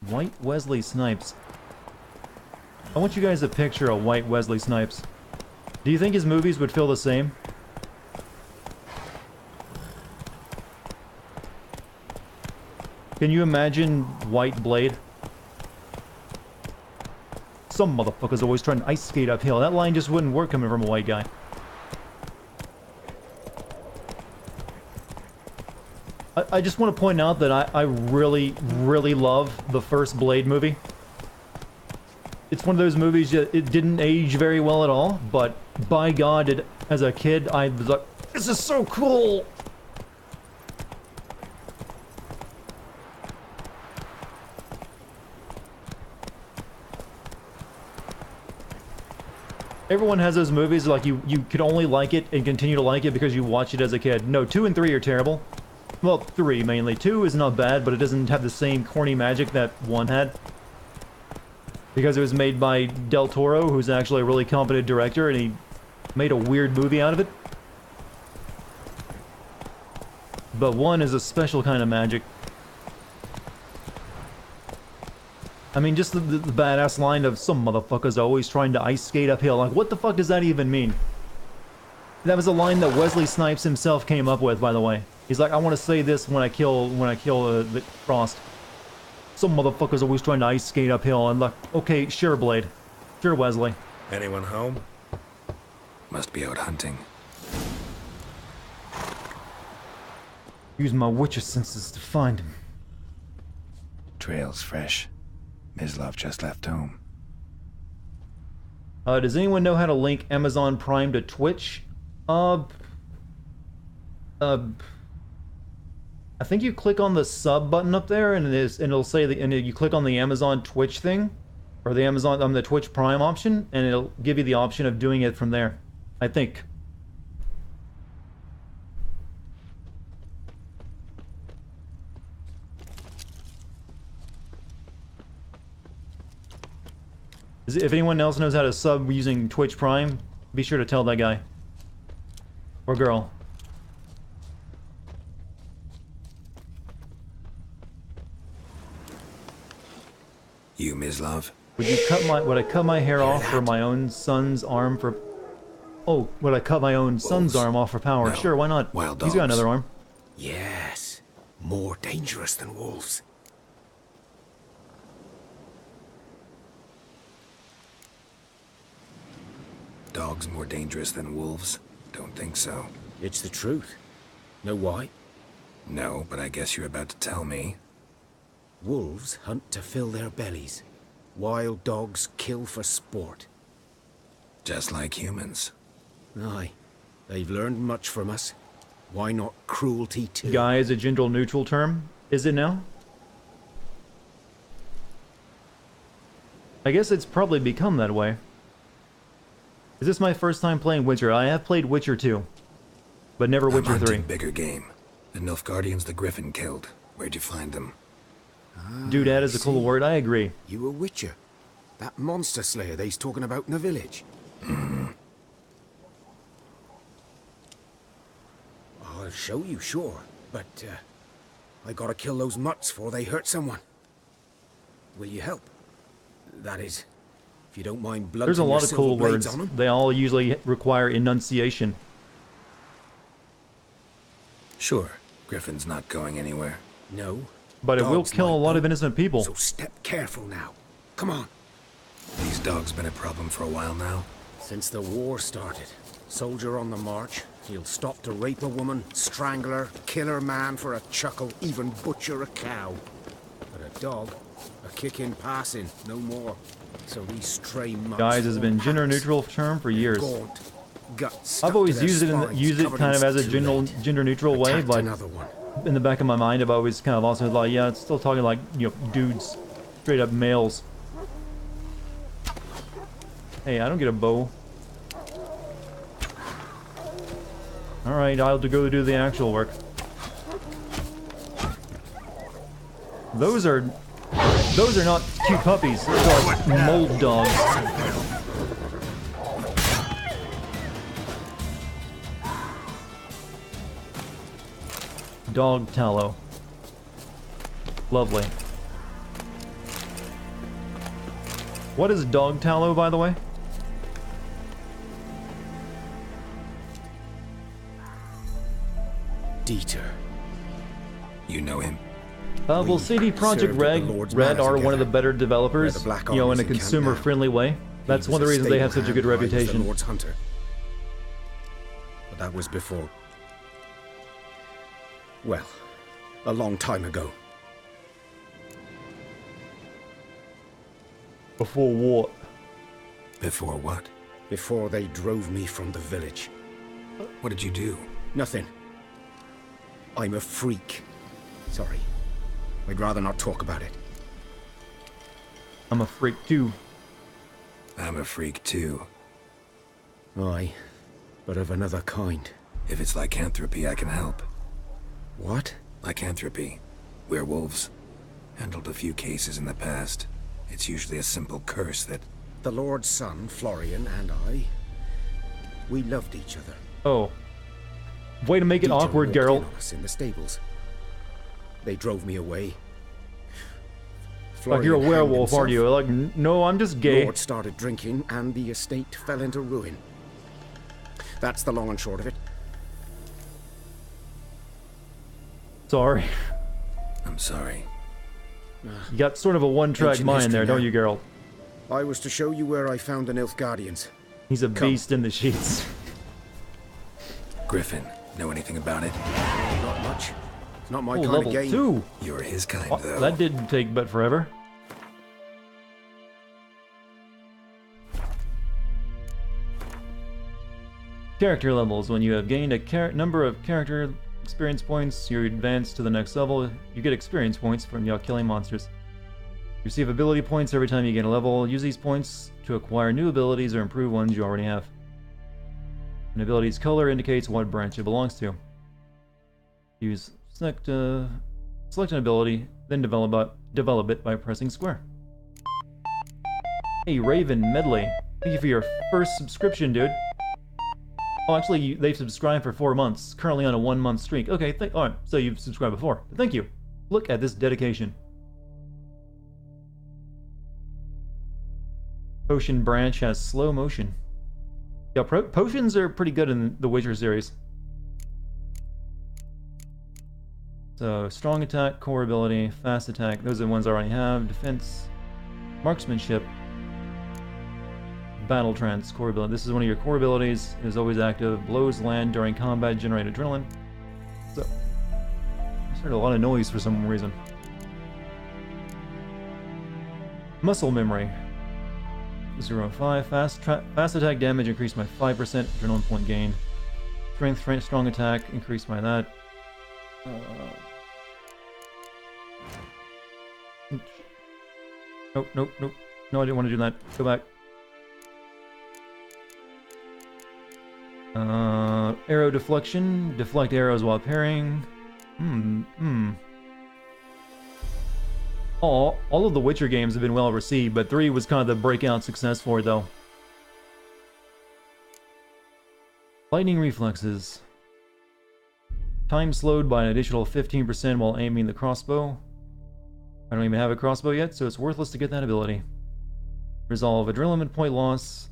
White Wesley Snipes. I want you guys to picture a White Wesley Snipes. Do you think his movies would feel the same? Can you imagine White Blade? Some motherfuckers always trying to ice skate uphill. That line just wouldn't work coming from a white guy. I just want to point out that I really, really love the first Blade movie. It's one of those movies that it didn't age very well at all, but by God, as a kid, I was like, this is so cool! Everyone has those movies like you could only like it and continue to like it because you watched it as a kid. No, 2 and 3 are terrible. Well, 3 mainly. 2 is not bad, but it doesn't have the same corny magic that 1 had. Because it was made by Del Toro, who's actually a really competent director, and he made a weird movie out of it. But 1 is a special kind of magic. I mean, just the badass line of some motherfuckers always trying to ice skate uphill. Like, what the fuck does that even mean? That was a line that Wesley Snipes himself came up with, by the way. He's like, I want to say this when I kill the Frost. Some motherfuckers always trying to ice skate uphill. And like, okay, sure, Blade. Sure, Wesley. Anyone home? Must be out hunting. Use my witcher senses to find him. Trail's fresh. Mislav just left home. Does anyone know how to link Amazon Prime to Twitch? I think you click on the sub button up there, and it'll say and you click on the Amazon Twitch thing, or the the Twitch Prime option, and it'll give you the option of doing it from there. I think. If anyone else knows how to sub using Twitch Prime, be sure to tell that guy. Or girl. You, Mislav? Would I cut my hair off for my own son's arm for... Oh, would I cut my own son's arm off for power? No. Sure, why not? Wild He's got dogs. another arm. Yes. More dangerous than wolves. Dogs more dangerous than wolves? Don't think so. It's the truth. Know why? No, but I guess you're about to tell me. Wolves hunt to fill their bellies. Wild dogs kill for sport. Just like humans. Aye. They've learned much from us. Why not cruelty too? Guy is a gender neutral term. Is it now? I guess it's probably become that way. Is this my first time playing Witcher? I have played Witcher 2, but never Witcher 3. Hunting bigger game. The Nilfgaardians the Griffin killed. Where'd you find them? Doodad is a cool word, I agree. You a Witcher? That monster slayer they's talking about in the village? I'll show you, sure. But, I gotta kill those mutts before they hurt someone. Will you help? That is, if you don't mind blunting There's a lot your of cool silver blades words. on 'em. They all usually require enunciation. Sure. Griffin's not going anywhere. No. But it will Dogs kill a might lot of though. innocent people. So step careful now. Come on. These dogs been a problem for a while now? Since the war started. Soldier on the march. He'll stop to rape a woman, strangle her, kill her man for a chuckle, even butcher a cow. But a dog, a kick in passing, no more. So these stray mutts Guys has been form gender packs. neutral term for years. Gaunt, guts stuck I've always to their used it spines, kind of as a covered in too gender late. neutral way, Attacked but another one. in the back of my mind, I've always kind of also thought, yeah, it's still talking like, you know, dudes, straight up males. Hey, I don't get a bow. Alright, I'll have to go do the actual work. Those are not cute puppies. Those are like mold dogs. Dog tallow. Lovely. What is dog tallow, by the way? Dieter. You know him? Well, CD Projekt Red are one of the better developers, you know, in a consumer-friendly way. That's one of the reasons they have such a good reputation. The Lord's hunter. But that was before. Well, a long time ago. Before what? Before what? Before they drove me from the village. What did you do? Nothing. I'm a freak. Sorry. I'd rather not talk about it. I'm a freak too. I'm a freak too. Aye, but of another kind. If it's lycanthropy, I can help. What? Lycanthropy. Werewolves. Handled a few cases in the past. It's usually a simple curse that... The Lord's son, Florian, and I... We loved each other. Oh. Way to make it Dieter awkward, walked in Geralt. on us in the stables. They drove me away. Like, you're a werewolf, aren't you? Like, no, I'm just gay. Lord started drinking, and the estate fell into ruin. That's the long and short of it. Sorry. I'm sorry. You got sort of a one-track mind there, don't you, Geralt? I was to show you where I found the Nilfgaardians. He's a beast in the sheets. Griffin, know anything about it? Not much. It's not my kind level of game. 2. You're his kind, though. That didn't take but forever. Character levels. When you have gained a number of character experience points, you advance to the next level. You get experience points from killing monsters. You receive ability points every time you gain a level. Use these points to acquire new abilities or improve ones you already have. An ability's color indicates what branch it belongs to. Select an ability, then develop it by pressing square. Hey, Raven Medley. Thank you for your first subscription, dude. Oh, actually, they've subscribed for 4 months. Currently on a 1-month streak. Okay, alright, so you've subscribed before. Thank you. Look at this dedication. Potion branch has slow motion. Yeah, potions are pretty good in the Witcher series. So, strong attack, core ability, fast attack. Those are the ones I already have. Defense, marksmanship, battle trance, core ability. This is one of your core abilities. It is always active. Blows land during combat, generate adrenaline. So, I heard a lot of noise for some reason. Muscle memory. 0.5. Fast attack damage increased by 5%. Adrenaline point gain. Strength, strong attack increased by that. Nope. No, I didn't want to do that. Go back. Arrow deflection. Deflect arrows while parrying. All of the Witcher games have been well received, but 3 was kind of the breakout success for it, though. Lightning reflexes. Time slowed by an additional 15% while aiming the crossbow. I don't even have a crossbow yet, so it's worthless to get that ability. Resolve adrenaline point loss.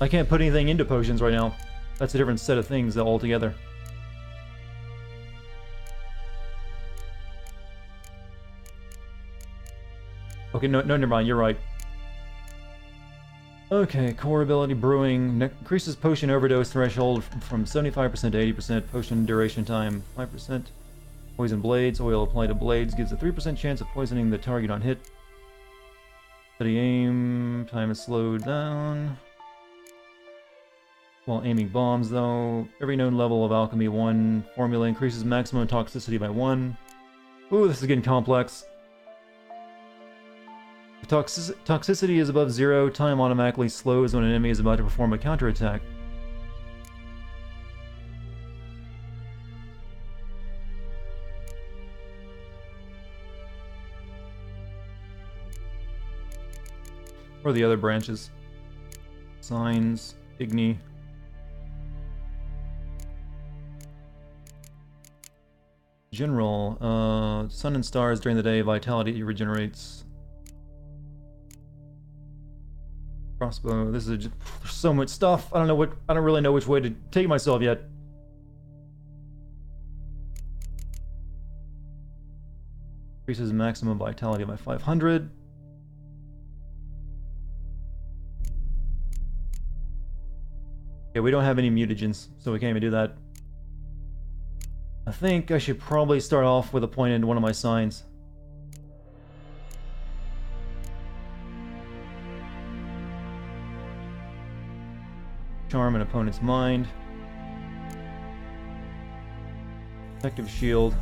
I can't put anything into potions right now. That's a different set of things altogether. Okay, no, never mind, you're right. Okay, core ability, brewing. Increases potion overdose threshold from 75% to 80%. Potion duration time, 5%. Poison blades, oil applied to blades gives a 3% chance of poisoning the target on hit. Steady aim, time is slowed down. While aiming bombs, though, every known level of Alchemy 1 formula increases maximum toxicity by 1. Ooh, this is getting complex. If toxicity is above 0, time automatically slows when an enemy is about to perform a counterattack. Or the other branches. Signs, Igni. General, sun and stars during the day, vitality regenerates. Crossbow, this is so much stuff. I don't really know which way to take myself yet. Increases maximum vitality by 500. Okay, we don't have any mutagens, so we can't even do that. I think I should probably start off with a point into one of my signs. Charm an opponent's mind. Protective shield.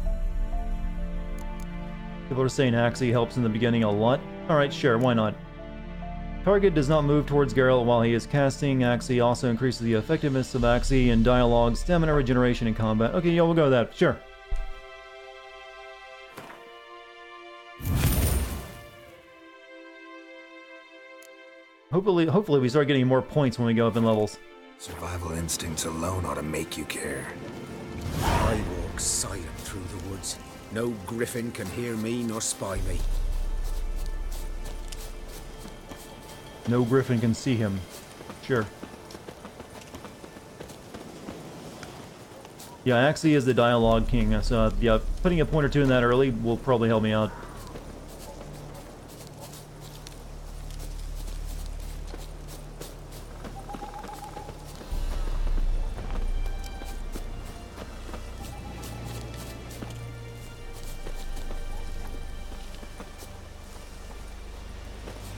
People are saying Axii helps in the beginning a lot. Alright, sure, why not? Target does not move towards Geralt while he is casting. Axii also increases the effectiveness of Axii in dialogue, stamina regeneration in combat. Okay, yeah, we'll go with that. Sure. Hopefully we start getting more points when we go up in levels. Survival instincts alone ought to make you care. I walk silent through the woods. No griffin can hear me nor spy me. No griffin can see him. Sure. Yeah, Axii is the dialogue king, so yeah, putting a point or two in that early will probably help me out.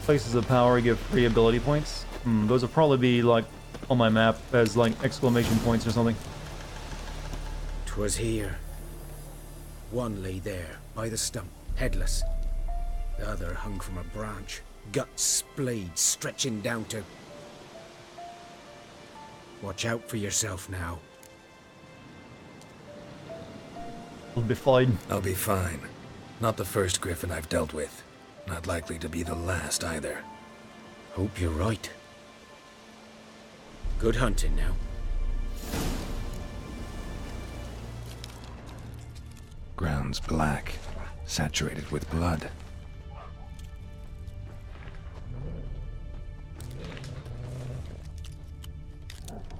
Places of power give free ability points. Those will probably be like on my map as like exclamation points or something. 'Twas here. One lay there, by the stump, headless. The other hung from a branch, guts splayed, stretching down to... Watch out for yourself now. I'll be fine. I'll be fine. Not the first griffin I've dealt with. Not likely to be the last either. Hope you're right. Good hunting now. Ground's black, saturated with blood.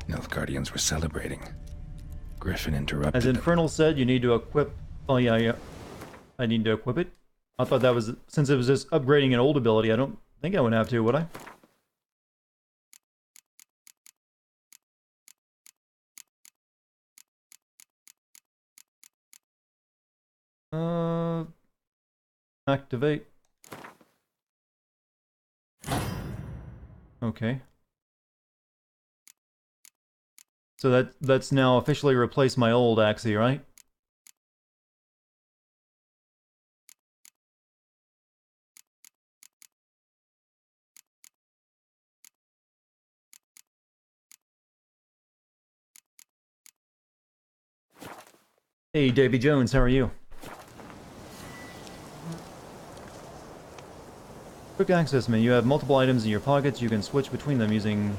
Nilfgaardians were celebrating. Griffin interrupted As Infernal said, you need to equip... Oh yeah. I need to equip it. I thought that was... Since it was just upgrading an old ability, I don't think I would have to, would I? Activate. Okay. So that's now officially replaced my old Axii, right? Hey, Davy Jones, how are you? Quick access menu. You have multiple items in your pockets. You can switch between them using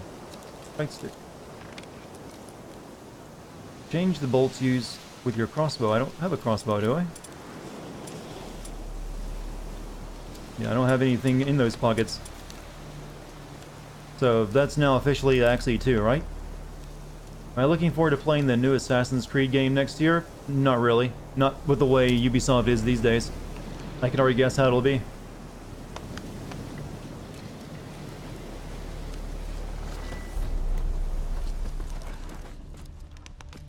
right stick. Change the bolts used with your crossbow. I don't have a crossbow, do I? Yeah, I don't have anything in those pockets. So that's now officially Axii 2, right? Am I looking forward to playing the new Assassin's Creed game next year? Not really. Not with the way Ubisoft is these days. I can already guess how it'll be.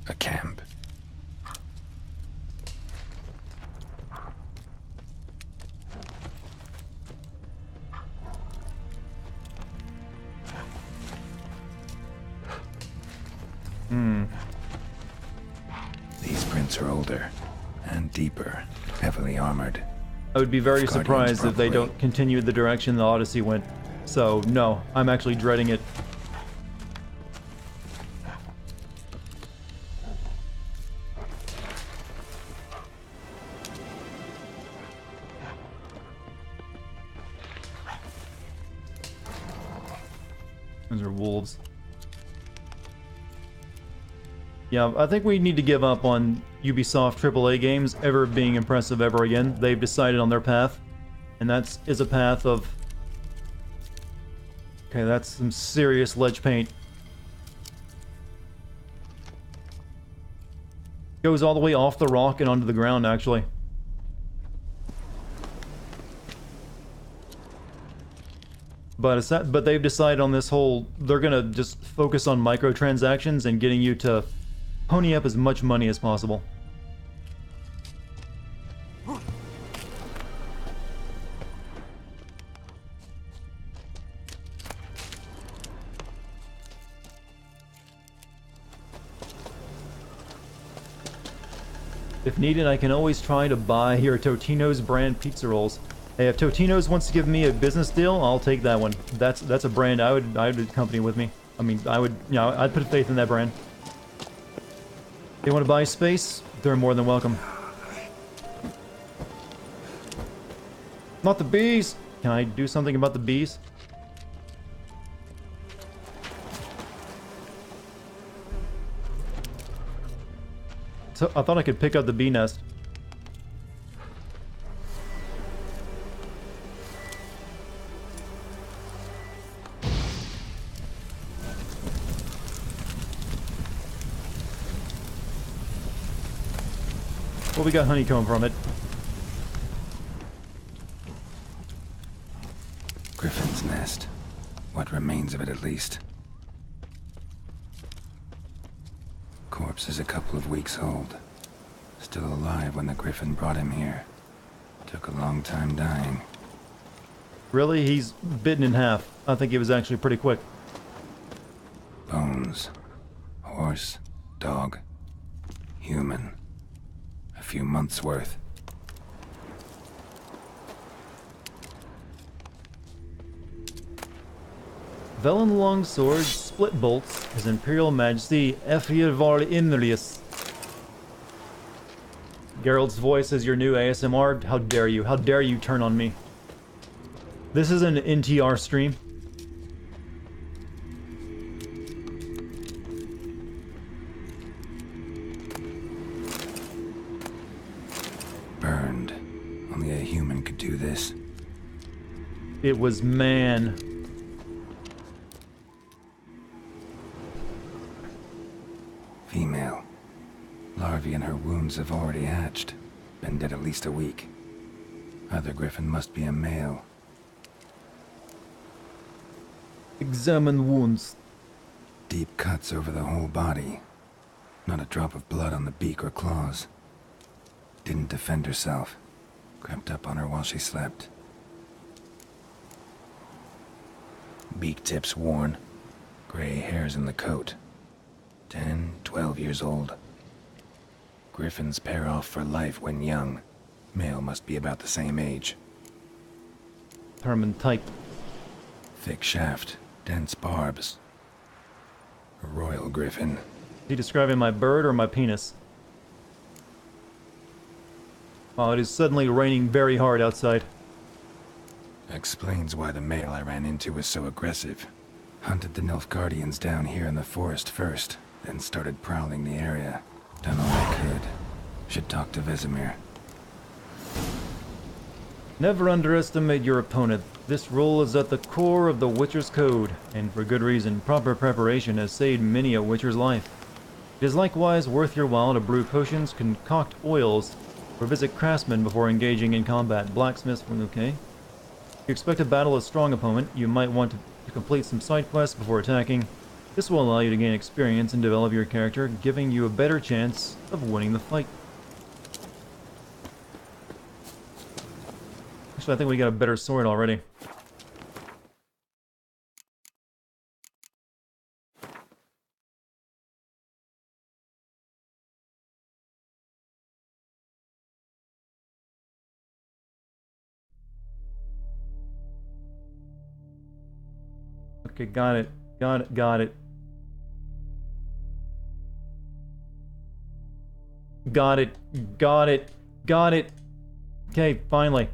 A camp. These prints are older and deeper, heavily armored. I would be very surprised if they don't continue the direction the Odyssey went. So, no, I'm actually dreading it. Those are wolves. Yeah, I think we need to give up on Ubisoft AAA games ever being impressive ever again. They've decided on their path, and that is a path of... Okay, that's some serious ledge paint. Goes all the way off the rock and onto the ground, actually. But they've decided on this whole... They're gonna just focus on microtransactions and getting you to pony up as much money as possible. If needed, I can always try to buy your Totino's brand pizza rolls. Hey, if Totino's wants to give me a business deal, I'll take that one. That's a brand I would accompany with me. I mean, I'd put faith in that brand. They want to buy space? They're more than welcome. Not the bees! Can I do something about the bees? So, I thought I could pick up the bee nest. Well, we got honeycomb from it. Griffin's nest. What remains of it, at least. Corpse is a couple of weeks old. Still alive when the Griffin brought him here. Took a long time dying. Really? He's bitten in half. I think it was actually pretty quick. Bones. Horse. Dog. Human. A few months' worth. Velen Longsword, Split Bolts, His Imperial Majesty, Efir Var Imrius. Geralt's voice is your new ASMR. How dare you? How dare you turn on me? This is an NTR stream. Burned. Only a human could do this. It was man. Female. Larvae in her wounds have already hatched. Been dead at least a week. Other Griffin must be a male. Examine wounds. Deep cuts over the whole body. Not a drop of blood on the beak or claws. Didn't defend herself. Crept up on her while she slept. Beak tips worn. Gray hairs in the coat. 10, 12 years old. Griffins pair off for life when young. Male must be about the same age. Herman type. Thick shaft, dense barbs. A royal griffin. Is he describing my bird or my penis? Oh, it is suddenly raining very hard outside. Explains why the male I ran into was so aggressive. Hunted the Nilfgaardians down here in the forest first, then started prowling the area. Done all I could. Should talk to Vesemir. Never underestimate your opponent. This role is at the core of the Witcher's code, and for good reason. Proper preparation has saved many a Witcher's life. It is likewise worth your while to brew potions, concoct oils, or visit craftsmen before engaging in combat. Blacksmiths from okay. If you expect to battle a strong opponent, you might want to complete some side quests before attacking. This will allow you to gain experience and develop your character, giving you a better chance of winning the fight. Actually, I think we got a better sword already. Okay, got it. Got it. Got it. Got it. Got it. Got it. Okay, finally.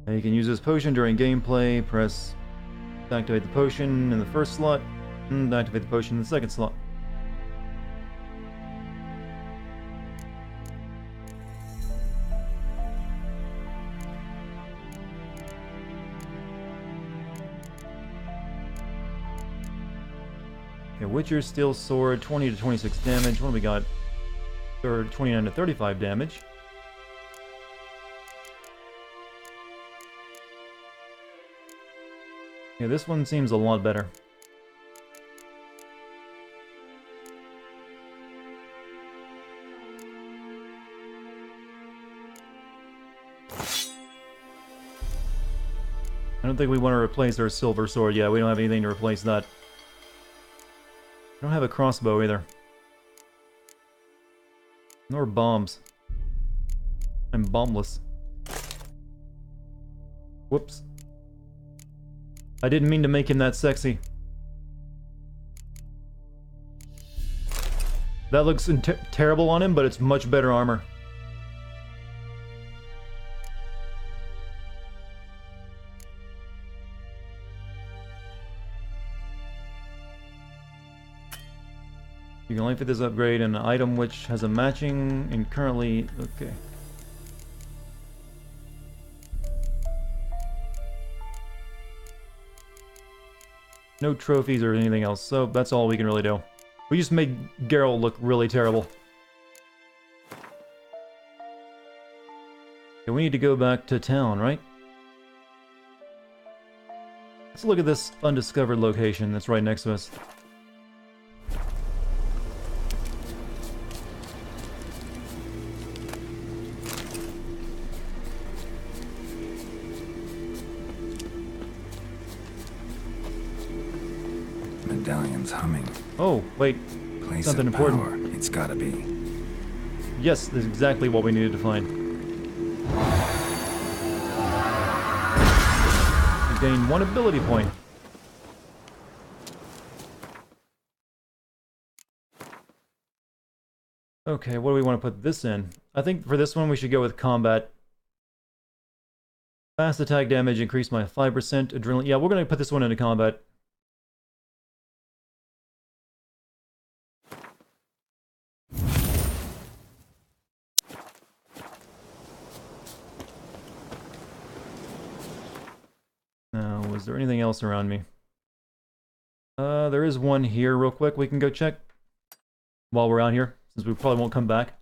And you can use this potion during gameplay. Press to activate the potion in the first slot, and activate the potion in the second slot. Okay, Witcher Steel Sword, 20 to 26 damage. What do we got? Or 29 to 35 damage. Yeah, this one seems a lot better. I don't think we want to replace our silver sword. Yeah, we don't have anything to replace that. I don't have a crossbow either. Nor bombs. I'm bombless. Whoops. I didn't mean to make him that sexy. That looks terrible on him, but it's much better armor. You can only fit this upgrade in an item which has a matching and currently... Okay. No trophies or anything else, so that's all we can really do. We just made Geralt look really terrible. Okay, we need to go back to town, right? Let's look at this undiscovered location that's right next to us. Medallion's humming. Oh, wait. Place Something of important. power. It's gotta be. Yes, that's exactly what we needed to find. We gained 1 ability point. Okay, what do we want to put this in? I think for this one we should go with combat. Fast attack damage increased by 5%. Adrenaline. Yeah, we're going to put this one into combat. Now, was there anything else around me? There is one here real quick we can go check while we're out here, since we probably won't come back.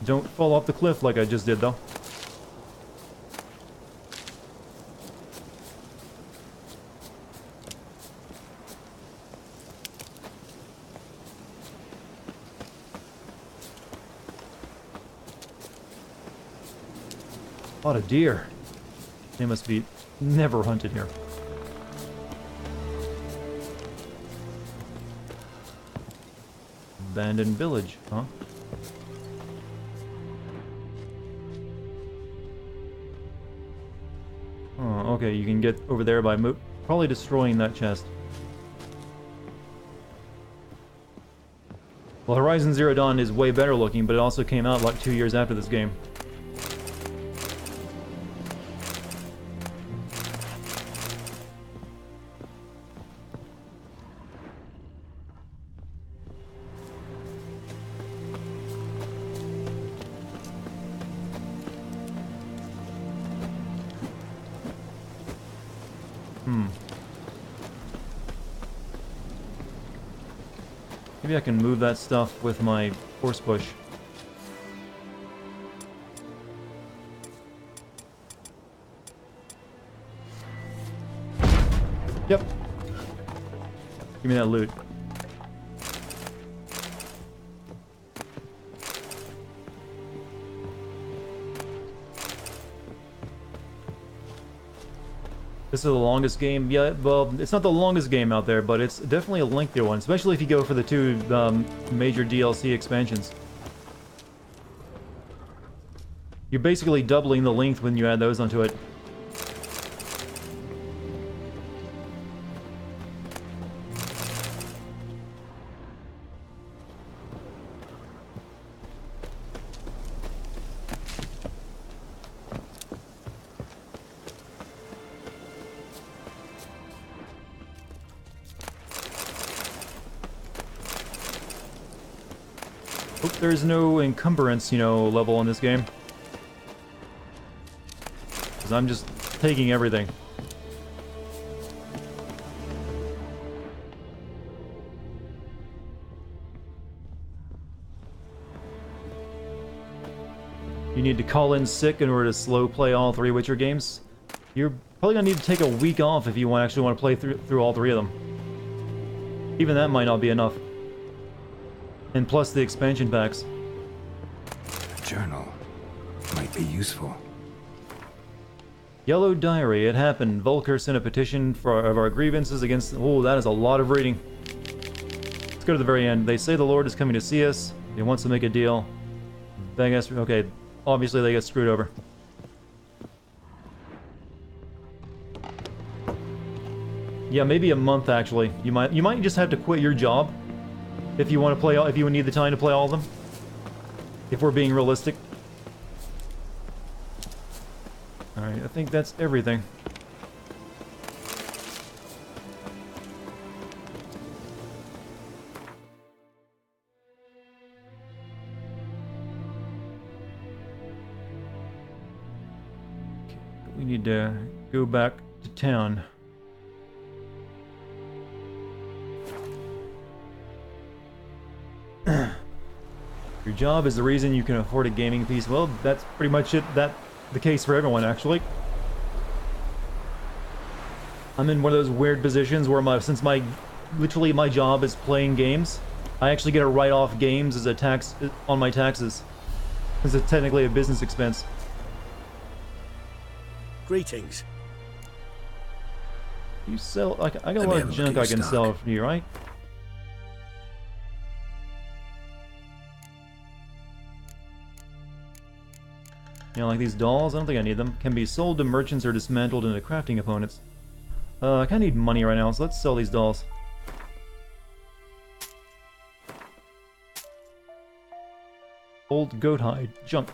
Don't fall off the cliff like I just did, though. A lot of deer. They must be never hunted here. Abandoned village, huh? Oh, okay, you can get over there by probably destroying that chest. Well, Horizon Zero Dawn is way better looking, but it also came out like 2 years after this game. Maybe I can move that stuff with my force push. Yep. Give me that loot. This is the longest game. Yeah, well, it's not the longest game out there, but it's definitely a lengthier one, especially if you go for the 2 major DLC expansions. You're basically doubling the length when you add those onto it. Hope there's no encumbrance, you know, level in this game. Because I'm just taking everything. You need to call in sick in order to slow play all 3 Witcher games. You're probably gonna need to take a week off if you actually want to play through all 3 of them. Even that might not be enough. And plus the expansion packs. A journal might be useful. Yellow Diary. It happened. Volker sent a petition of our grievances against... Oh, that is a lot of reading. Let's go to the very end. They say the Lord is coming to see us. He wants to make a deal. Beg us... Okay, obviously they get screwed over. Yeah, maybe a month actually. You might just have to quit your job if you want to play. If you need the time to play all of them. If we're being realistic. All right, I think that's everything. We need to go back to town. Your job is the reason you can afford a gaming PC. Well, that's pretty much it. That's the case for everyone, actually. I'm in one of those weird positions where since literally my job is playing games, I actually get to write off games as a tax on my taxes. Since it's technically a business expense. Greetings. You sell... I got a lot of junk I can sell for you, right? You know, like these dolls, I don't think I need them. Can be sold to merchants or dismantled into crafting components. I kinda need money right now, so let's sell these dolls. Old goat hide, junk.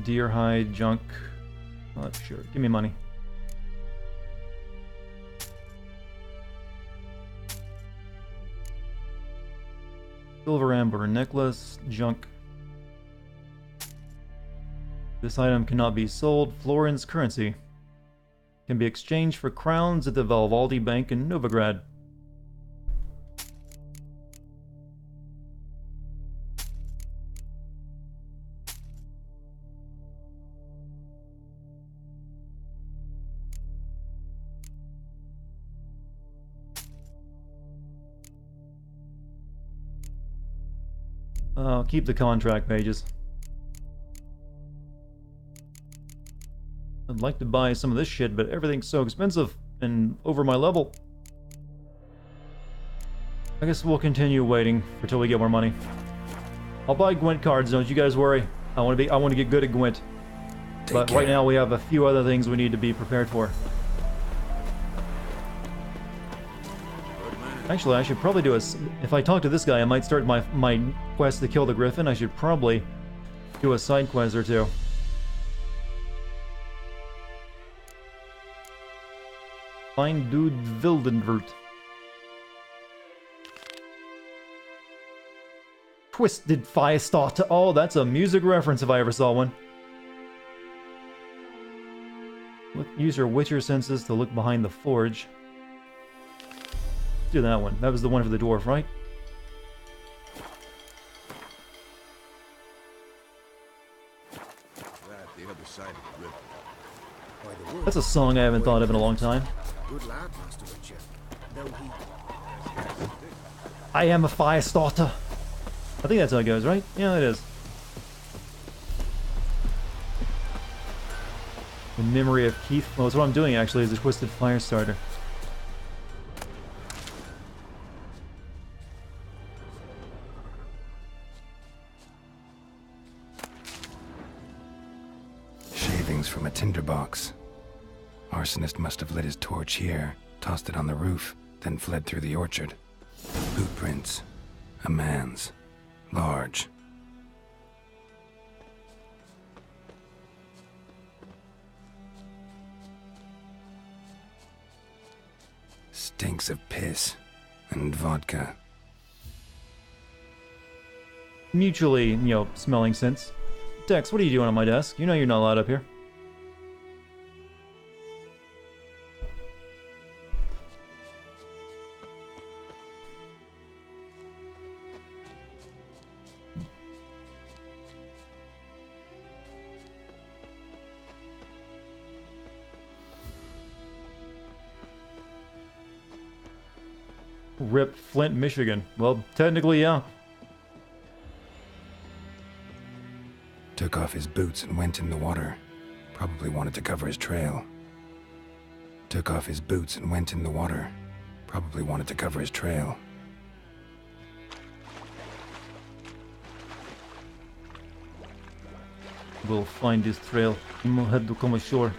Deer hide, junk. Oh, sure. Give me money. Silver amber necklace, junk. This item cannot be sold. Florence currency. Can be exchanged for crowns at the Valvaldi Bank in Novigrad. I'll keep the contract pages. I'd like to buy some of this shit, but everything's so expensive and over my level. I guess we'll continue waiting until we get more money. I'll buy Gwent cards, don't you guys worry. I want to get good at Gwent. But right now we have a few other things we need to be prepared for. Actually, I should probably do if I talk to this guy, I might start my quest to kill the Griffin. I should probably do a side quest or two. Find Dude Wildenvert. Twisted Firestarter. Oh, that's a music reference if I ever saw one. Use your Witcher senses to look behind the forge. Do that one. That was the one for the dwarf, right? The other side of the river. That's a song I haven't thought of in a long time. Good lad, Master Witcher. Though he... I am a Firestarter. I think that's how it goes, right? Yeah, it is. The memory of Keith. Well, that's what I'm doing actually, is a twisted fire starter. Shavings from a tinderbox. Arsonist must have lit his torch here, tossed it on the roof, then fled through the orchard. Boot prints. A man's. Large. Stinks of piss and vodka. Mutually, you know, smelling scents. Dex, what are you doing on my desk? You know you're not allowed up here. Rip Flint, Michigan. Well, technically, yeah. Took off his boots and went in the water. Probably wanted to cover his trail. Took off his boots and went in the water. Probably wanted to cover his trail. We'll find this trail. We'll head to come ashore.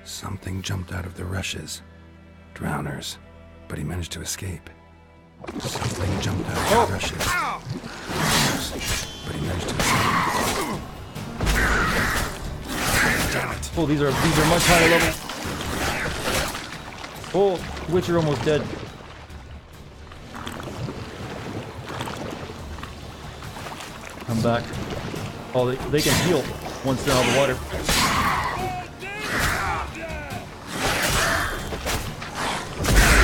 Something jumped out of the rushes. Drowners. But he managed to escape. Something jumped out of the rushes. But he managed to escape. Damn it. Oh, these are much higher level. Oh, Witcher almost dead. Come back. Oh, they can heal once they're out of the water.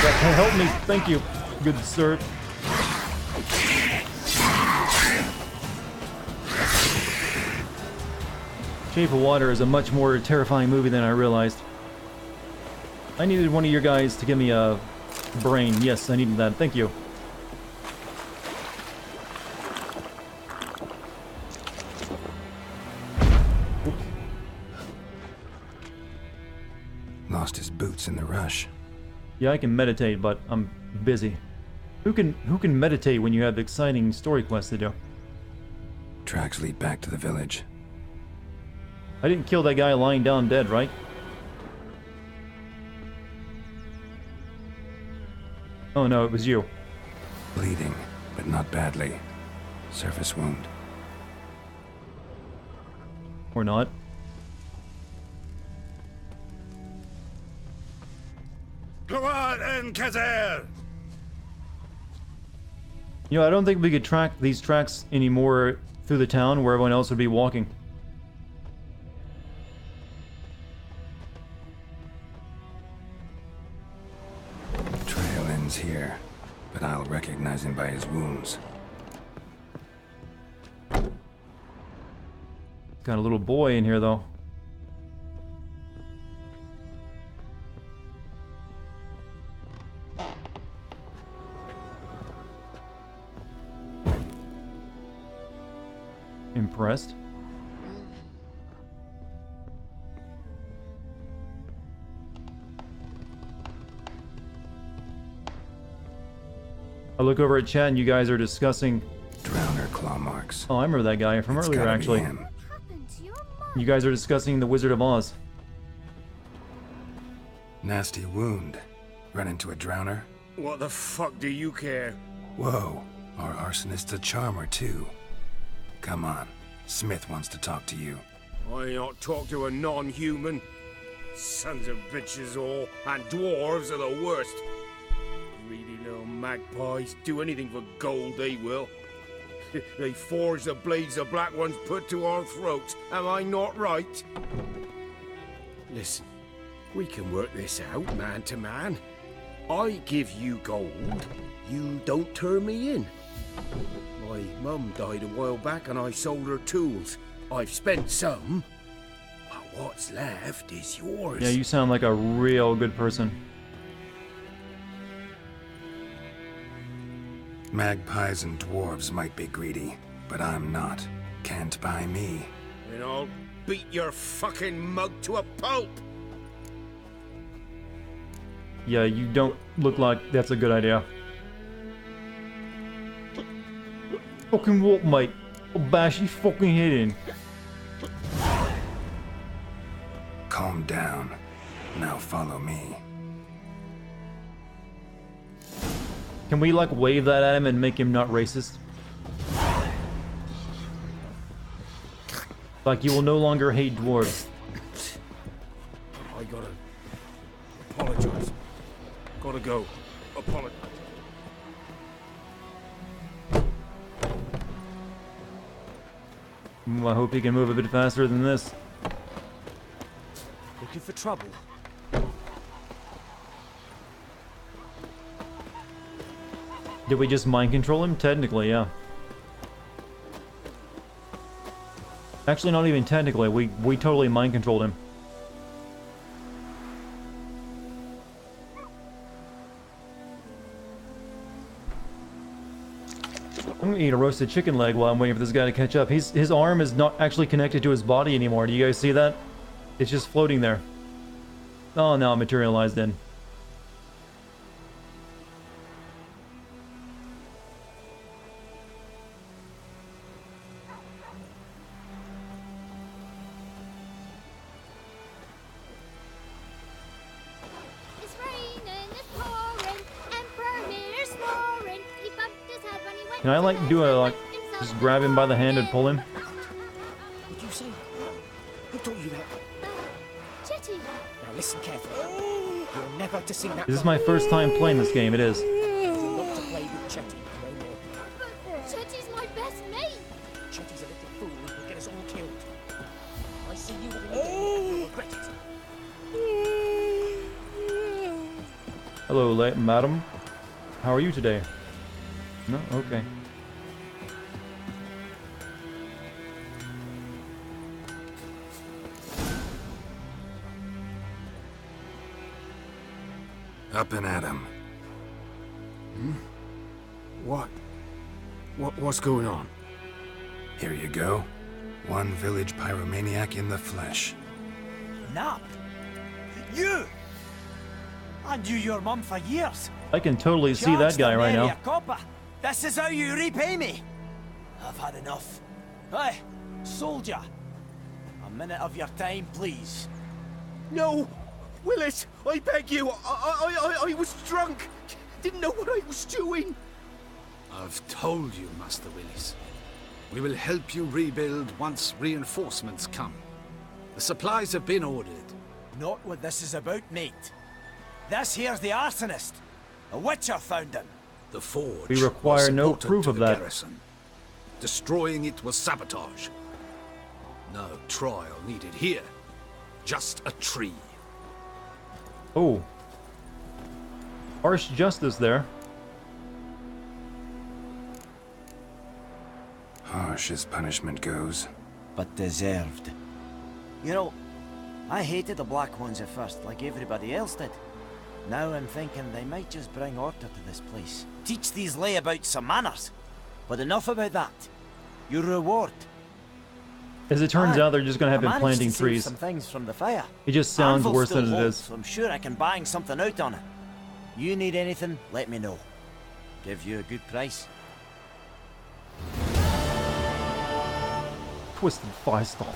That can help me. Thank you, good sir. Shape of Water is a much more terrifying movie than I realized. I needed one of your guys to give me a brain. Yes, I needed that. Thank you. Oops. Lost his boots in the rush. Yeah, I can meditate, but I'm busy. Who can meditate when you have exciting story quests to do? Tracks lead back to the village. I didn't kill that guy lying down dead, right? Oh no, it was you. Bleeding, but not badly. Surface wound. Or not. Come on, Encazer! You know, I don't think we could track these tracks anymore through the town where everyone else would be walking. Trail ends here, but I'll recognize him by his wounds. Got a little boy in here, though. Impressed. I look over at chat and you guys are discussing Drowner claw marks. Oh, I remember that guy from earlier, actually. You guys are discussing the Wizard of Oz. Nasty wound. Run into a drowner? What the fuck do you care? Whoa, our arsonist's a charmer too. Come on, Smith wants to talk to you. I not talk to a non-human. Sons of bitches all, and dwarves are the worst. Greedy little magpies, do anything for gold they will. They forge the blades the black ones put to our throats. Am I not right? Listen, we can work this out man to man. I give you gold, you don't turn me in. My mum died a while back and I sold her tools. I've spent some, but what's left is yours. Yeah, you sound like a real good person. Magpies and dwarves might be greedy, but I'm not. Can't buy me. And I'll beat your fucking mug to a pulp! Yeah, you don't look like that's a good idea. Fucking walk, mate. I'll bash your fucking head in. Calm down. Now follow me. Can we, like, wave that at him and make him not racist? Like, you will no longer hate dwarves. I gotta apologize. Gotta go. Apologize. I hope he can move a bit faster than this. Looking for trouble? Did we just mind control him? Technically, yeah. Actually, not even technically. We totally mind controlled him. I'm gonna eat a roasted chicken leg while I'm waiting for this guy to catch up. His arm is not actually connected to his body anymore. Do you guys see that? It's just floating there. Oh, now it materialized in. It's raining, it's pouring, Emperor Mirror's snoring. He bumped his head when he went. Can I, like, do a, like, just grab him by the hand and pull him? What did you say? Who taught you that? Chetty. Now listen carefully. You're never to sing that. This is my first time playing this game. It is. Not to play with Chetty, no more. But Chetty's my best mate. Chetty's a little fool who'll get us all killed. I see you with him, you'll regret it. Hello, madam. How are you today? No? Okay. Up and at 'em. What's going on? Here you go. One village pyromaniac in the flesh. Nap? You? I knew your mum for years. I can totally see that guy right now. Copper. This is how you repay me. I've had enough. Hey, soldier. A minute of your time, please. No! Willis, I beg you. I was drunk. Didn't know what I was doing. I've told you, Master Willis. We will help you rebuild once reinforcements come. The supplies have been ordered. Not what this is about, mate. This here's the arsonist. A witcher found him. The forge We require was no important proof to of the that. garrison. Destroying it was sabotage. No trial needed here. Just a tree. Oh. Harsh justice there. Harsh as punishment goes. But deserved. You know, I hated the Black Ones at first, like everybody else did. Now I'm thinking they might just bring order to this place. Teach these layabouts some manners. But enough about that. Your reward. As it turns out, they're just gonna have I him managed planting to save trees. some things from the fire. It just sounds Anvil's worse still than it holds, is. so I'm sure I can bang something out on it. You need anything, let me know. Give you a good price. Twisted Firestorm.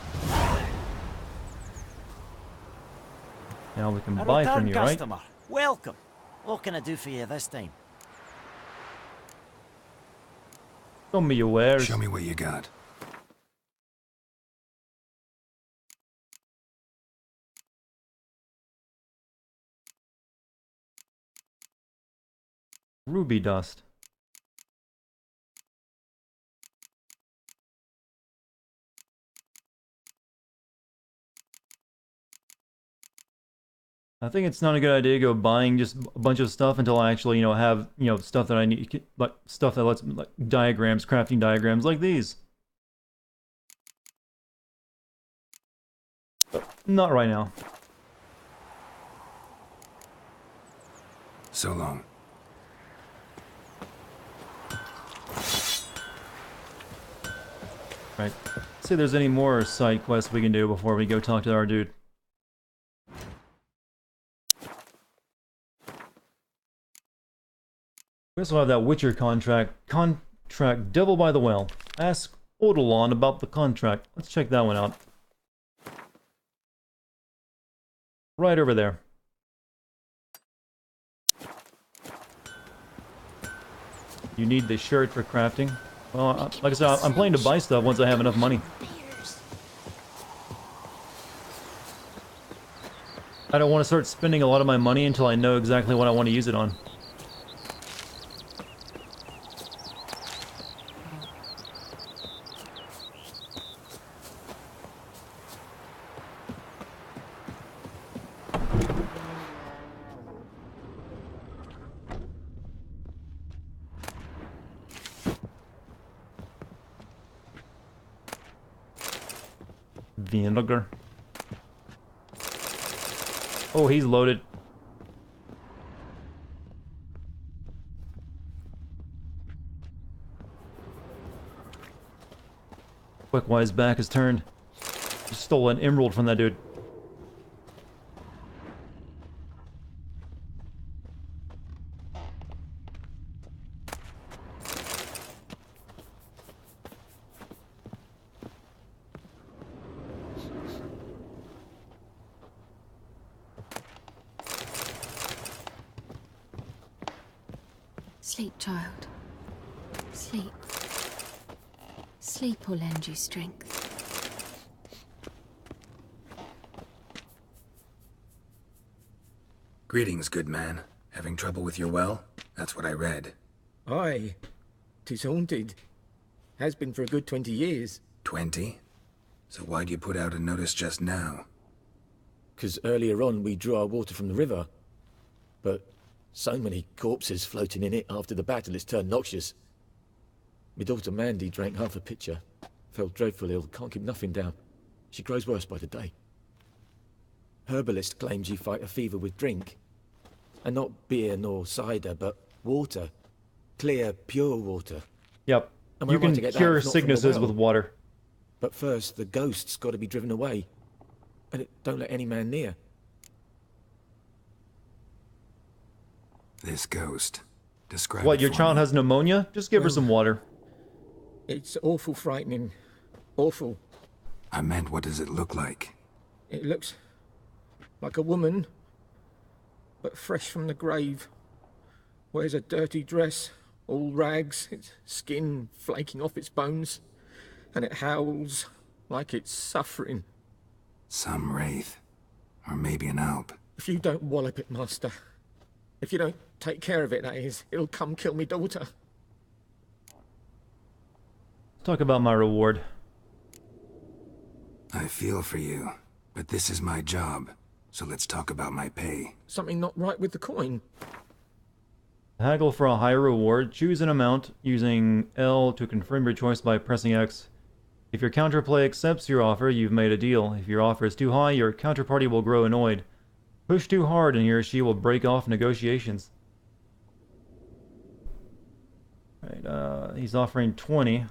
Now we can A buy return from you, right? customer. Welcome. What can I do for you this time? Show me your wares. Show me what you got. Ruby dust. I think it's not a good idea to go buying just a bunch of stuff until I actually, have, stuff that I need, like stuff that lets me, like diagrams, crafting diagrams like these. But not right now. So long. Right. Let's see if there's any more side quests we can do before we go talk to our dude. We also have that Witcher contract. Contract Devil by the Well. Ask Odalon about the contract. Let's check that one out. Right over there. You need the shirt for crafting. Well, like I said, I'm planning to buy stuff once I have enough money. I don't want to start spending a lot of my money until I know exactly what I want to use it on. Vinegar. Oh, he's loaded. Quickwise back is turned. Just stole an emerald from that dude. Sleep, child. Sleep. Sleep will lend you strength. Greetings, good man. Having trouble with your well? That's what I read. Aye. 'Tis haunted. Has been for a good 20 years. 20? So why'd you put out a notice just now? 'Cause earlier on we drew our water from the river. But so many corpses floating in it after the battle, it's turned noxious. My daughter Mandy drank half a pitcher. Fell dreadful ill, can't keep nothing down. She grows worse by the day. Herbalist claims you fight a fever with drink. And not beer nor cider, but water. Clear, pure water. Yep. And You where am I can to get that cure if not from the sicknesses well? with water. But first, the ghost's got to be driven away. And it don't let any man near. This ghost. Describe What, it your for child me. has pneumonia? Just give her some water. It's awful frightening. Awful. I meant, what does it look like? It looks like a woman, but fresh from the grave. Wears a dirty dress, all rags, its skin flaking off its bones, and it howls like it's suffering. Some wraith. Or maybe an alp. If you don't wallop it, master, if you don't take care of it, that is, it'll come kill me daughter. Talk about my reward. I feel for you, but this is my job, so let's talk about my pay. Something not right with the coin. Haggle for a higher reward. Choose an amount using L to confirm your choice by pressing X. If your counterplay accepts your offer, you've made a deal. If your offer is too high, your counterparty will grow annoyed. Push too hard and he or she will break off negotiations. Right, he's offering 20.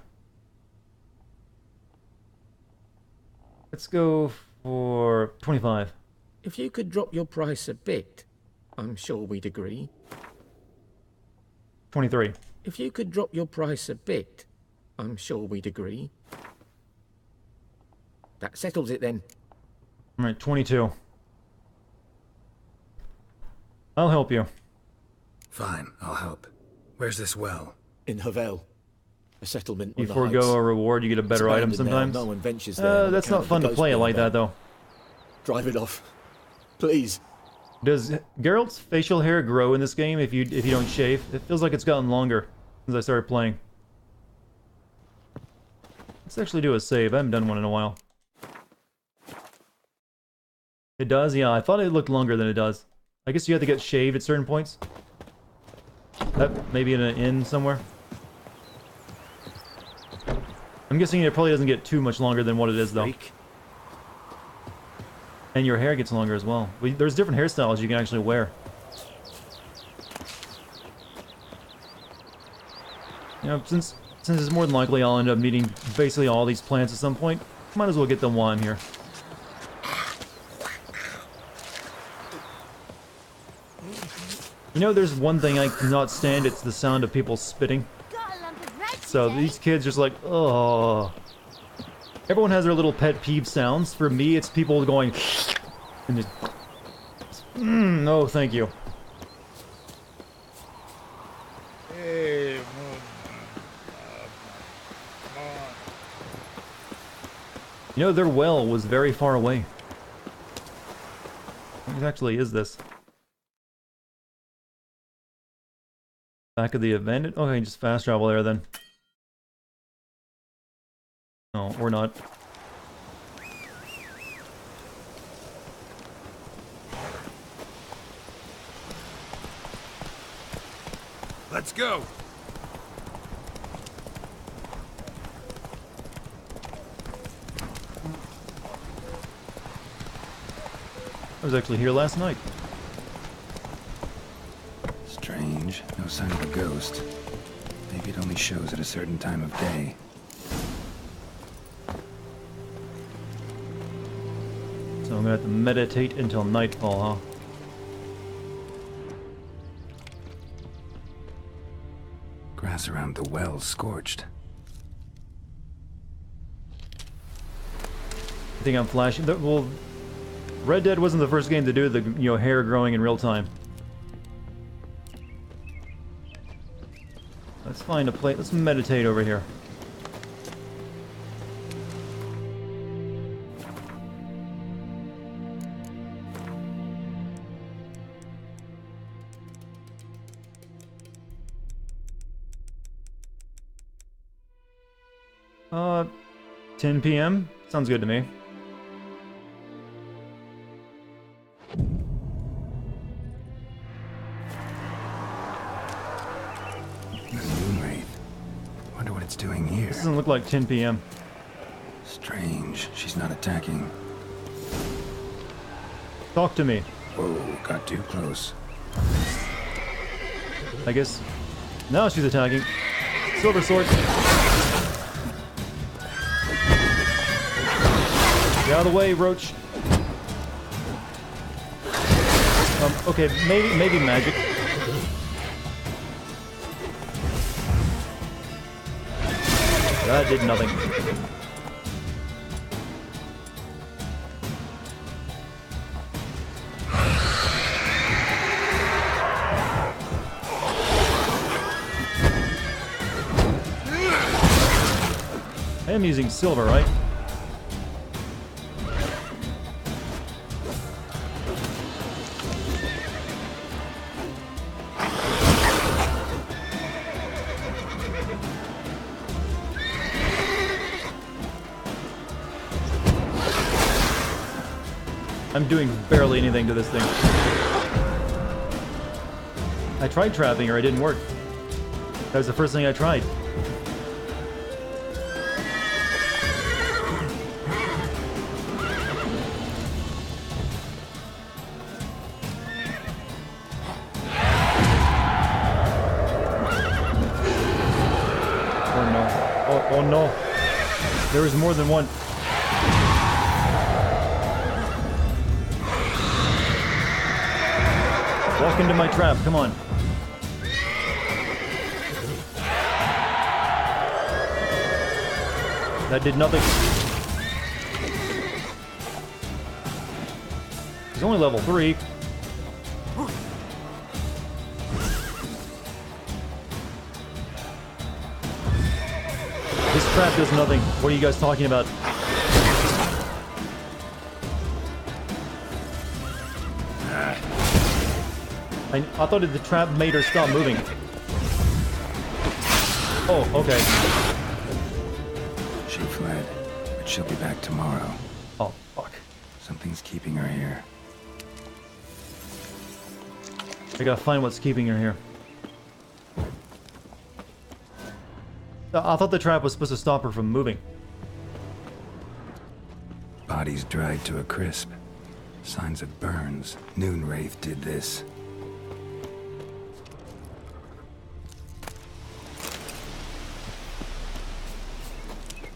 Let's go for 25. If you could drop your price a bit, I'm sure we'd agree. 23. If you could drop your price a bit, I'm sure we'd agree. That settles it then. Alright, 22. I'll help you. Fine, I'll help. Where's this well? In Havel. A settlement on You the forgo heights. a reward, you get a It's better item abandoned now, sometimes. No one ventures there. on That's account not of fun the to ghost play it being like that, there. though. Drive it off. Please. Does Geralt's facial hair grow in this game if you don't shave? It feels like it's gotten longer since I started playing. Let's actually do a save. I haven't done one in a while. It does? Yeah, I thought it looked longer than it does. I guess you have to get shaved at certain points. That maybe in an inn somewhere. I'm guessing it probably doesn't get too much longer than what it is, though. Freak. And your hair gets longer as well. There's different hairstyles you can actually wear. You know, since Since it's more than likely I'll end up needing basically all these plants at some point, might as well get them while I'm here. You know, there's one thing I cannot stand, it's the sound of people spitting. So these kids just like, oh. Everyone has their little pet peeve sounds. For me, it's people going and just, no, thank you. You know, their well was very far away. What exactly is this? Back of the abandoned? Okay, just fast travel there then. No, or not. Let's go. I was actually here last night. Strange. No sign of a ghost. Maybe it only shows at a certain time of day. So I'm gonna have to meditate until nightfall, huh? Grass around the well's scorched. I think I'm flashing. Well, Red Dead wasn't the first game to do the, you know, hair growing in real time. Let's find a place. Let's meditate over here. Uh, 10 p.m. Sounds good to me. Doing here? This doesn't look like 10 p.m. Strange. She's not attacking. Talk to me. Whoa, got too close. I guess. Now she's attacking. Silver sword. Get out of the way, Roach. Okay, maybe magic. That did nothing. I am using silver, right? I'm doing barely anything to this thing. I tried trapping her, it didn't work. That was the first thing I tried. Oh no. Oh no. There is more than one. Walk into my trap, come on. That did nothing. He's only level 3. This trap does nothing. What are you guys talking about? I thought the trap made her stop moving. Oh, okay. She fled, but she'll be back tomorrow. Oh, fuck. Something's keeping her here. I gotta find what's keeping her here. I thought the trap was supposed to stop her from moving. Bodies dried to a crisp. Signs of burns. Noonwraith did this.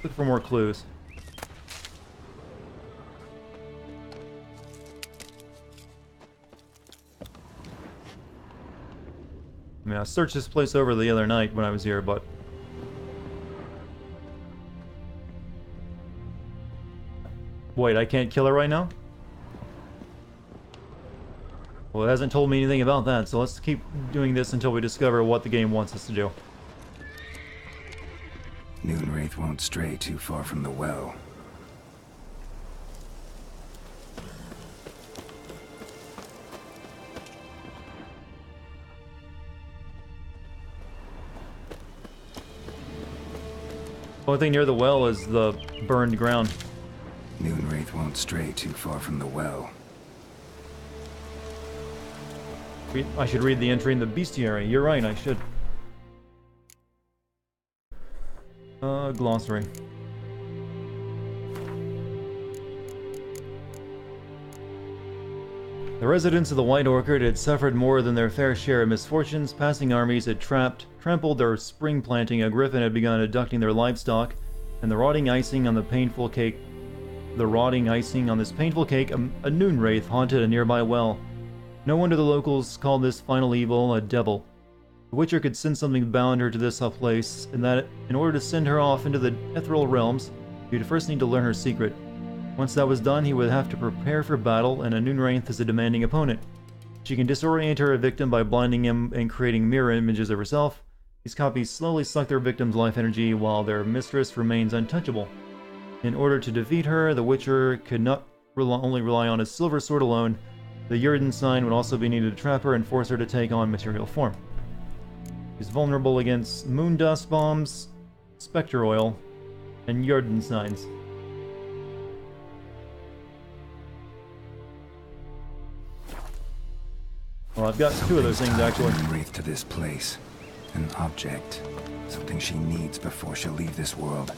Look for more clues. I mean, I searched this place over the other night when I was here, but... Wait, I can't kill her right now? Well, it hasn't told me anything about that, so let's keep doing this until we discover what the game wants us to do. Noonwraith won't stray too far from the well. Only thing near the well is the burned ground. Noonwraith won't stray too far from the well. I should read the entry in the bestiary. You're right, I should. Glossary. The residents of the White Orchard had suffered more than their fair share of misfortunes. Passing armies had trampled their spring planting, a griffin had begun abducting their livestock, and the rotting icing on this painful cake, a Noonwraith haunted a nearby well. No wonder the locals called this final evil a devil. The Witcher could sense something bound her to this place, and that in order to send her off into the ethereal realms, he would first need to learn her secret. Once that was done, he would have to prepare for battle, and a Noonwraith is a demanding opponent. She can disorient her victim by blinding him and creating mirror images of herself. These copies slowly suck their victim's life energy while their mistress remains untouchable. In order to defeat her, the Witcher could not only rely on his silver sword alone. The Yrden sign would also be needed to trap her and force her to take on material form. She's vulnerable against moon dust bombs, spectre oil, and Yrden signs. Well, I've got two of those things actually. Wraith to this place, an object, something she needs before she'll leave this world.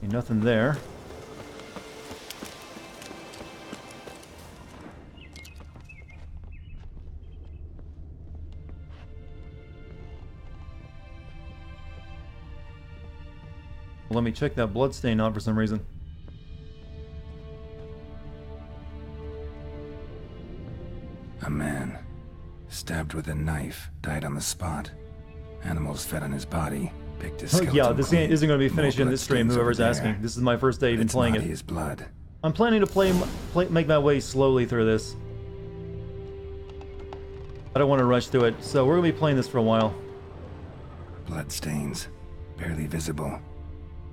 Nothing there. Let me check that bloodstain out for some reason. A man, stabbed with a knife, died on the spot. Animals fed on his body. Yeah, this game isn't going to be finished in this stream, whoever's asking. This is my first day even playing it. His blood. I'm planning to make my way slowly through this. I don't want to rush through it, so we're going to be playing this for a while. Blood stains, barely visible.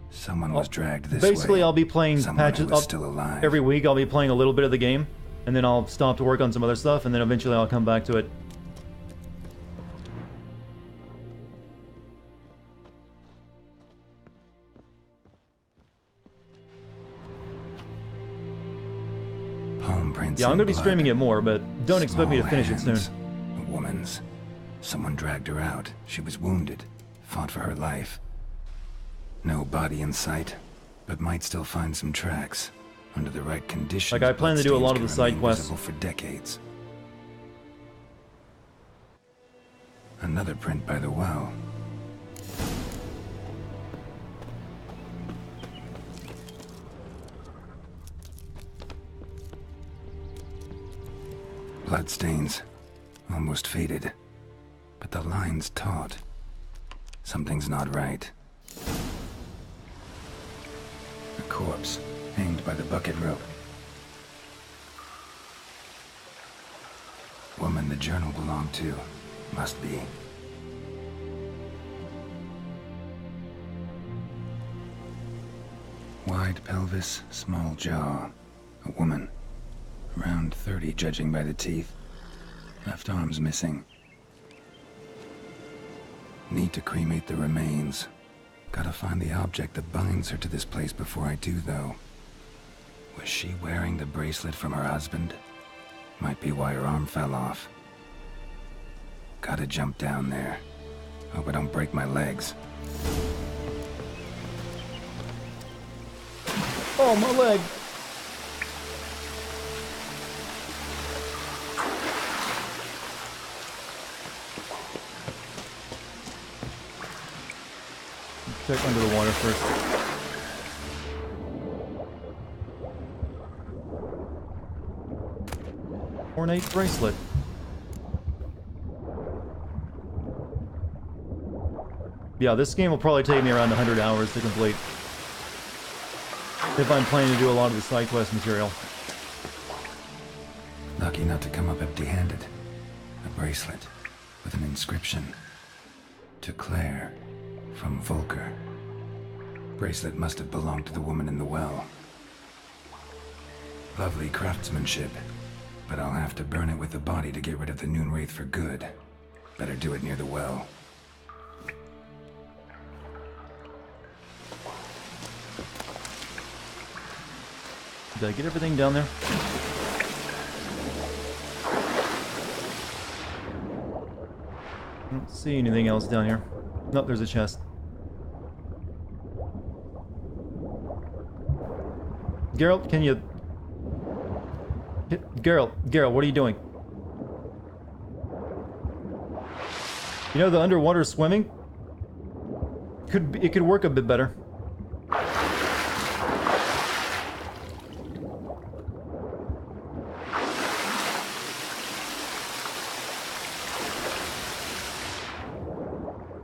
Someone was dragged this way. Basically, I'll be playing patches still alive. Every week. I'll be playing a little bit of the game, and then I'll stop to work on some other stuff, and then eventually I'll come back to it. Yeah, I'm going to be streaming it more, but don't expect me to finish it soon. A woman's. Someone dragged her out. She was wounded. Fought for her life. No body in sight, but might still find some tracks. Under the right conditions. Like, I plan to do a lot of the side quests. For decades. Another print by the well. Bloodstains, almost faded, but the line's taut. Something's not right. A corpse, hanged by the bucket rope. Woman the journal belonged to, must be. Wide pelvis, small jaw. A woman. Around 30, judging by the teeth. Left arm's missing. Need to cremate the remains. Gotta find the object that binds her to this place before I do, though. Was she wearing the bracelet from her husband? Might be why her arm fell off. Gotta jump down there. A Hope I don't break my legs. Oh, my leg! Check under the water first. Ornate bracelet. Yeah, this game will probably take me around 100 hours to complete. If I'm planning to do a lot of the side quest material. Lucky not to come up empty-handed. A bracelet with an inscription. To Claire, from Volker. Bracelet must have belonged to the woman in the well. Lovely craftsmanship, but I'll have to burn it with the body to get rid of the Noonwraith for good. Better do it near the well. Did I get everything down there? I don't see anything else down here. Nope, there's a chest. Geralt, can you... Geralt, what are you doing? You know, the underwater swimming? It could work a bit better.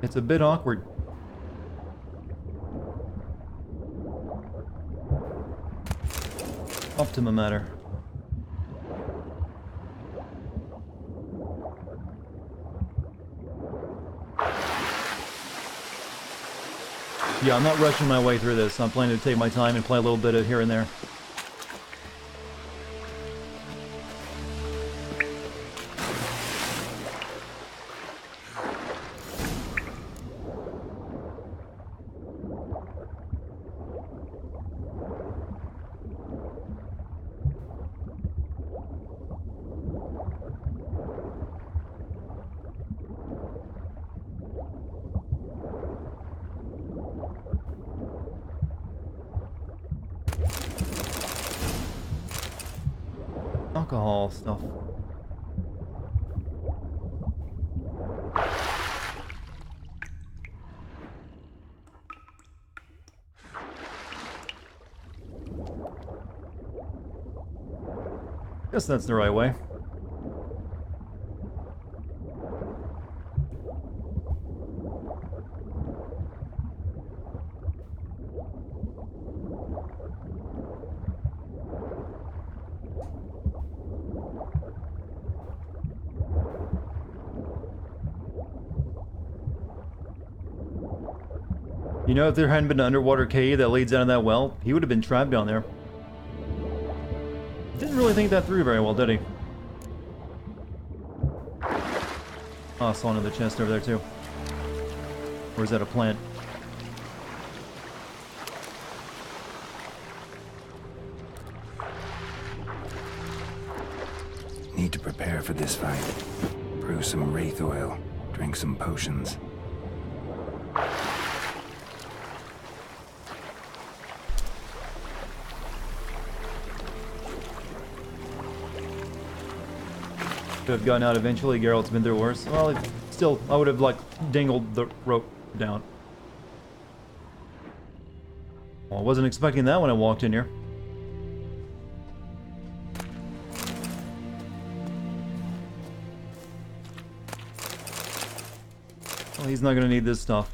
It's a bit awkward. Optima matter. Yeah, I'm not rushing my way through this. I'm planning to take my time and play a little bit of here and there. Alcohol stuff. Guess that's the right way. You know, if there hadn't been an underwater cave that leads out of that well, he would have been trapped down there. Didn't really think that through very well, did he? Oh, I saw another chest over there too. Or is that a plant? Need to prepare for this fight. Brew some wraith oil. Drink some potions. Could have gotten out eventually. Geralt's been through worse. Well, still, I would have, like, dangled the rope down. Well, I wasn't expecting that when I walked in here. Well, he's not gonna need this stuff.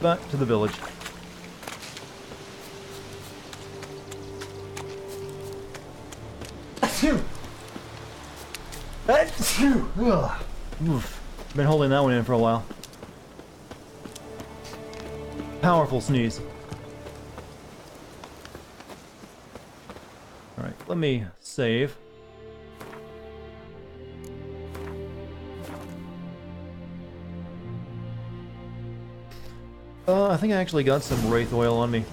Back to the village. Oof. Been holding that one in for a while. Powerful sneeze. Alright, let me save. I think I actually got some wraith oil on me.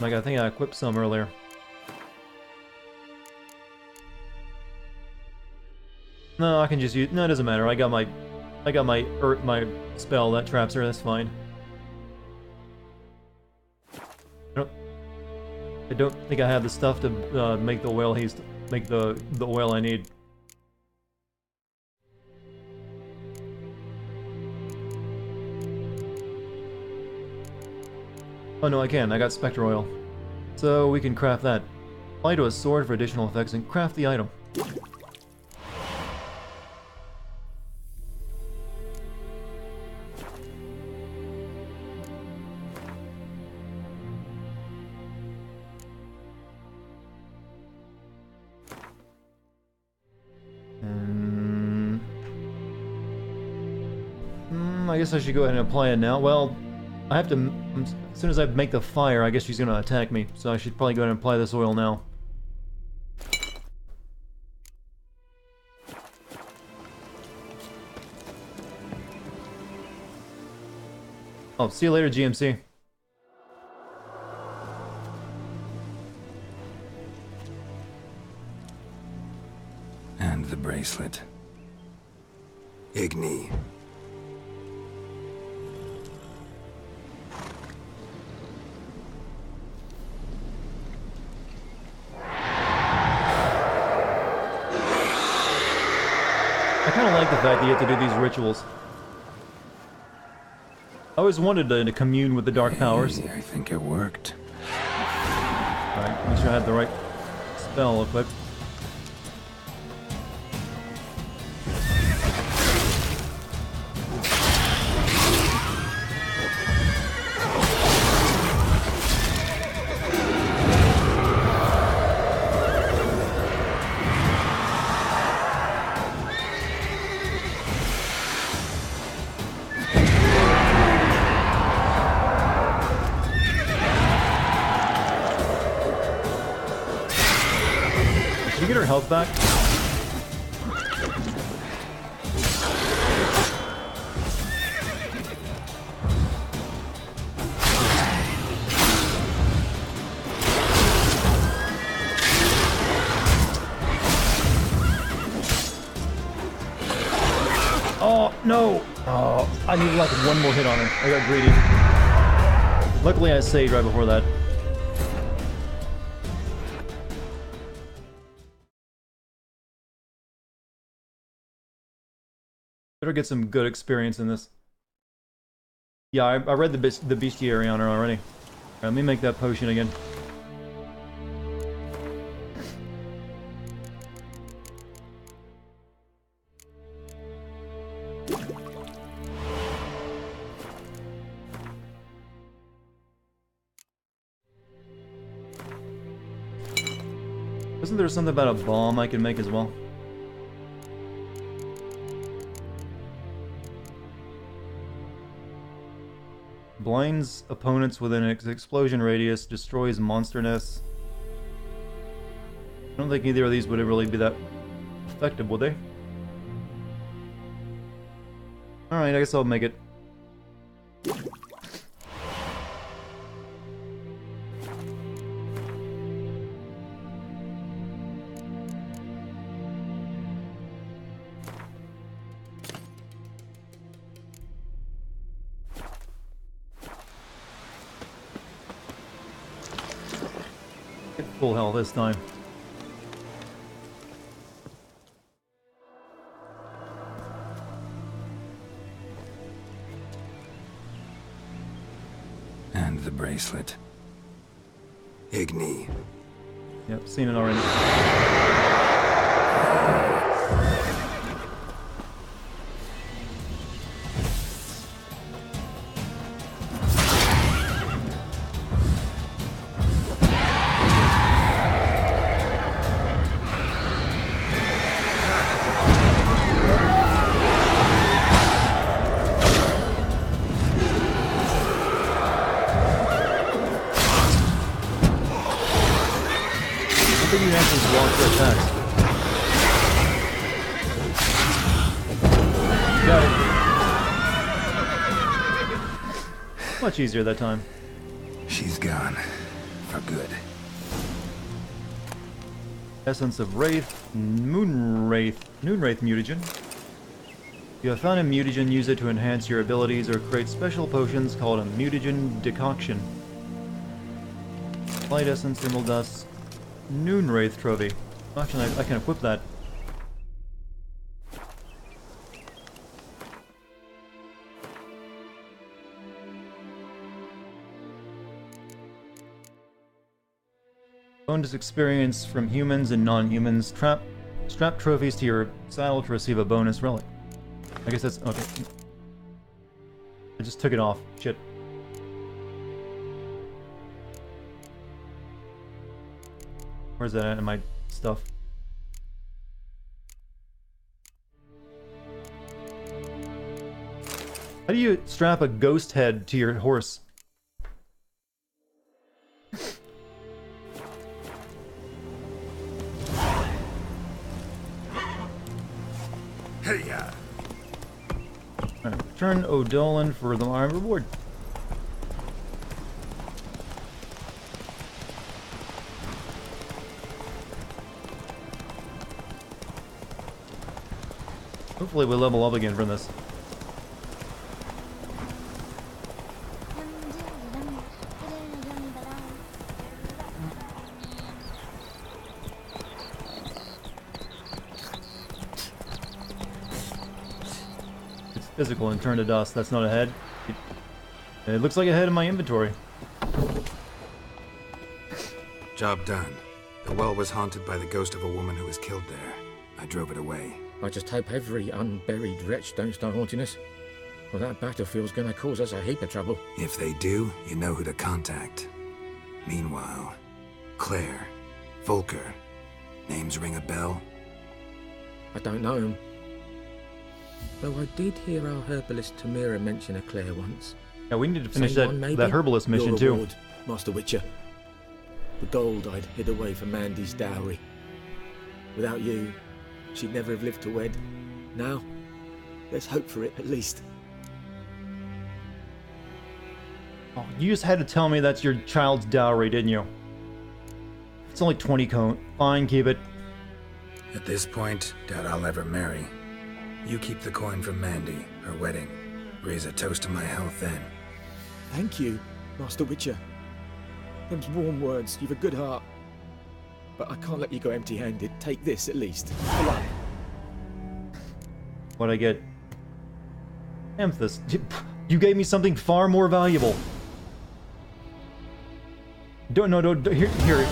Like, I think I equipped some earlier. No, I can just use... No, it doesn't matter. I got my spell that traps her. That's fine. I don't think I have the stuff to make the oil haste. Make the oil I need. Oh no, I can. I got Spectre oil. So we can craft that. Apply to a sword for additional effects and craft the item. I guess I should go ahead and apply it now. Well, I have to... As soon as I make the fire, I guess she's going to attack me. So I should probably go ahead and apply this oil now. Oh, see you later, GMC. And the bracelet. Igni. I kind of like the fact that you have to do these rituals. I always wanted to commune with the dark powers. I think it worked. Alright, make sure I have the right spell equipped. Did you get her health back? Oh, no! Oh, I needed like one more hit on her. I got greedy. Luckily I saved right before that. Better get some good experience in this. Yeah, I read the bestiary on her already. Right, let me make that potion again. Wasn't there something about a bomb I can make as well? Blinds opponents within its explosion radius, destroys monster nests. I don't think either of these would really be that effective, would they? Alright, I guess I'll make it. Full health this time. And the bracelet. Igni. Yep, seen it already. is blocked for attacks. Got it. Much easier that time. She's gone. For good. Essence of Wraith, Noonwraith mutagen. If you have found a mutagen, use it to enhance your abilities or create special potions called a mutagen decoction. Light Essence, Emerald Dust, Noonwraith Trophy. Actually, I can equip that. Bonus experience from humans and non-humans. Strap trophies to your saddle to receive a bonus relic. I guess that's... okay. I just took it off. Shit. Where's that at in my stuff? How do you strap a ghost head to your horse? Hey-ya! Return O'Dolan for the reward. Hopefully we'll level up again from this. It's physical and turn to dust. That's not a head. It looks like a head in my inventory. Job done. The well was haunted by the ghost of a woman who was killed there. I drove it away. I just hope every unburied wretch don't start haunting us. Well, that battlefield's gonna cause us a heap of trouble. If they do, you know who to contact. Meanwhile, Claire, Volker, names ring a bell? I don't know him. Though I did hear our herbalist Tamira mention a Claire once. Yeah, we need to finish Same one, maybe? that herbalist mission Your too. reward, Master Witcher. The gold I'd hid away from Mandy's dowry. Without you, she'd never have lived to wed. Now, let's hope for it at least. Oh, you just had to tell me that's your child's dowry, didn't you? It's only 20 cone. Fine, keep it. At this point, doubt I'll ever marry. You keep the coin from Mandy, her wedding. Raise a toast to my health then. Thank you, Master Witcher. Them's warm words. You've a good heart. But I can't let you go empty-handed. Take this, at least. For luck. What'd I get? Amethyst. You gave me something far more valuable. Don't. Here.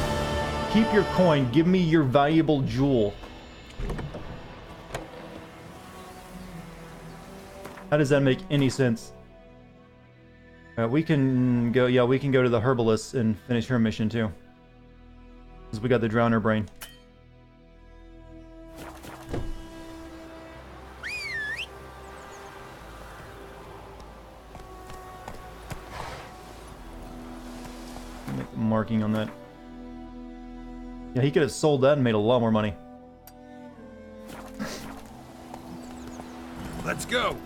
Keep your coin. Give me your valuable jewel. How does that make any sense? We can go. Yeah, we can go to the herbalist and finish her mission too. Because we got the Drowner brain. Make a marking on that. Yeah, he could have sold that and made a lot more money. Let's go!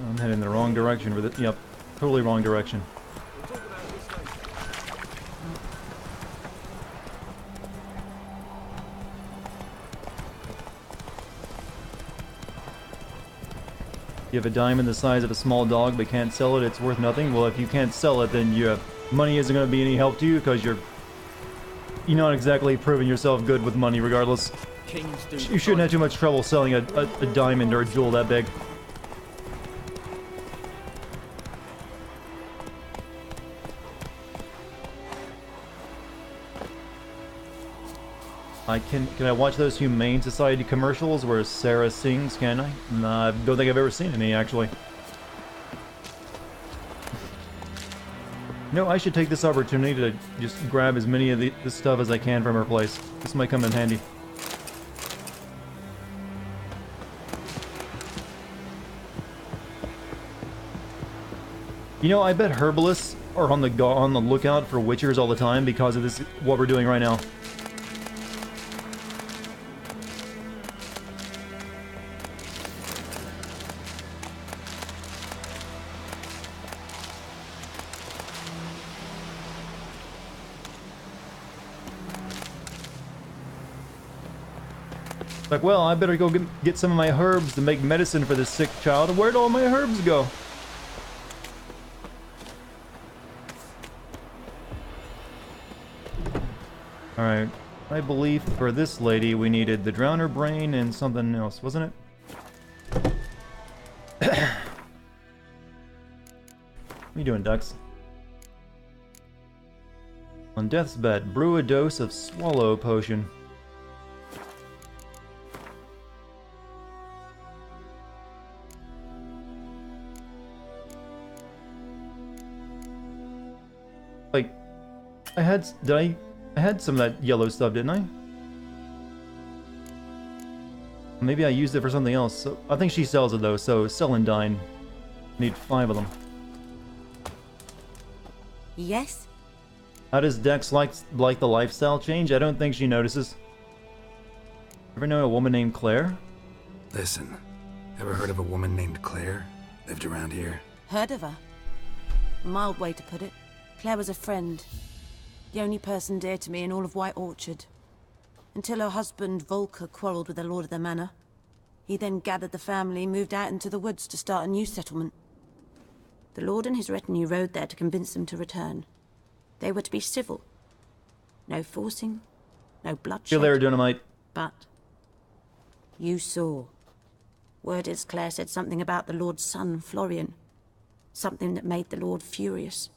I'm heading in the wrong direction with it. Yep, totally wrong direction. You have a diamond the size of a small dog but can't sell it, it's worth nothing. Well, if you can't sell it, then money isn't going to be any help to you because you're not exactly proving yourself good with money regardless. You shouldn't have too much trouble selling a diamond or a jewel that big. Can I watch those Humane Society commercials where Sarah sings, can I? Nah, I don't think I've ever seen any, actually. No, I should take this opportunity to just grab as many of this stuff as I can from her place. This might come in handy. You know, I bet herbalists are on the lookout for witchers all the time because of this, what we're doing right now. Like, well, I better go get some of my herbs to make medicine for this sick child. Where'd all my herbs go? Alright, I believe for this lady we needed the drowner brain and something else, wasn't it? What are you doing, ducks? On death's bed, brew a dose of swallow potion. Like, I had some of that yellow stuff, didn't I? Maybe I used it for something else. So I think she sells it though, so sell and dine. Need 5 of them. Yes? How does Dex like the lifestyle change? I don't think she notices. Ever know a woman named Claire? Listen, ever heard of a woman named Claire? Lived around here? Heard of her? A mild way to put it. Claire was a friend. The only person dear to me in all of White Orchard. Until her husband, Volker, quarreled with the lord of the manor. He then gathered the family, moved out into the woods to start a new settlement. The lord and his retinue rode there to convince them to return. They were to be civil. No forcing, no bloodshed. See you later, Dynamite. But you saw. Word is Claire said something about the lord's son, Florian. Something that made the lord furious.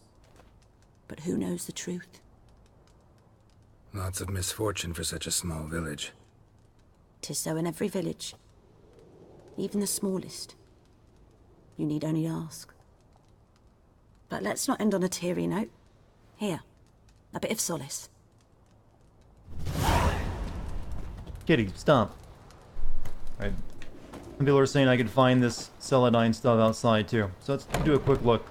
But who knows the truth? Lots of misfortune for such a small village. 'Tis so in every village. Even the smallest. You need only ask. But let's not end on a teary note. Here, a bit of solace. Kitty, stop. Alright. Some people are saying I could find this celadine stuff outside too. So let's do a quick look.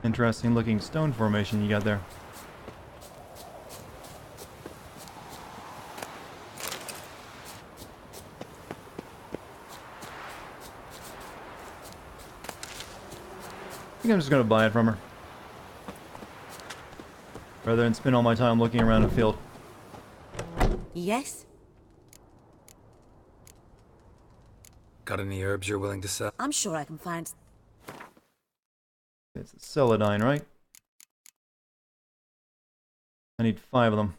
Interesting looking stone formation you got there. I think I'm just gonna buy it from her. Rather than spend all my time looking around a field. Yes? Got any herbs you're willing to sell? I'm sure I can find... It's celadine, right? I need 5 of them.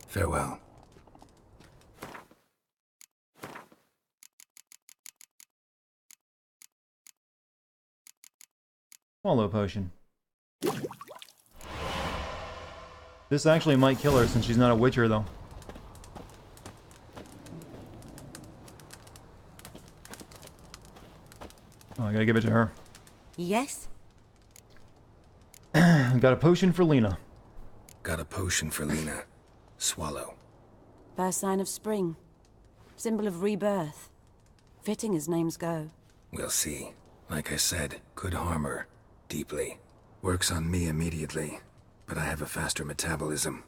Farewell. Swallow potion. This actually might kill her since she's not a witcher, though. Oh, I gotta give it to her. Yes? Got a potion for Lena. Got a potion for Lena. Swallow. First sign of spring. Symbol of rebirth. Fitting as names go. We'll see. Like I said, could harm her. Deeply. Works on me immediately. But I have a faster metabolism.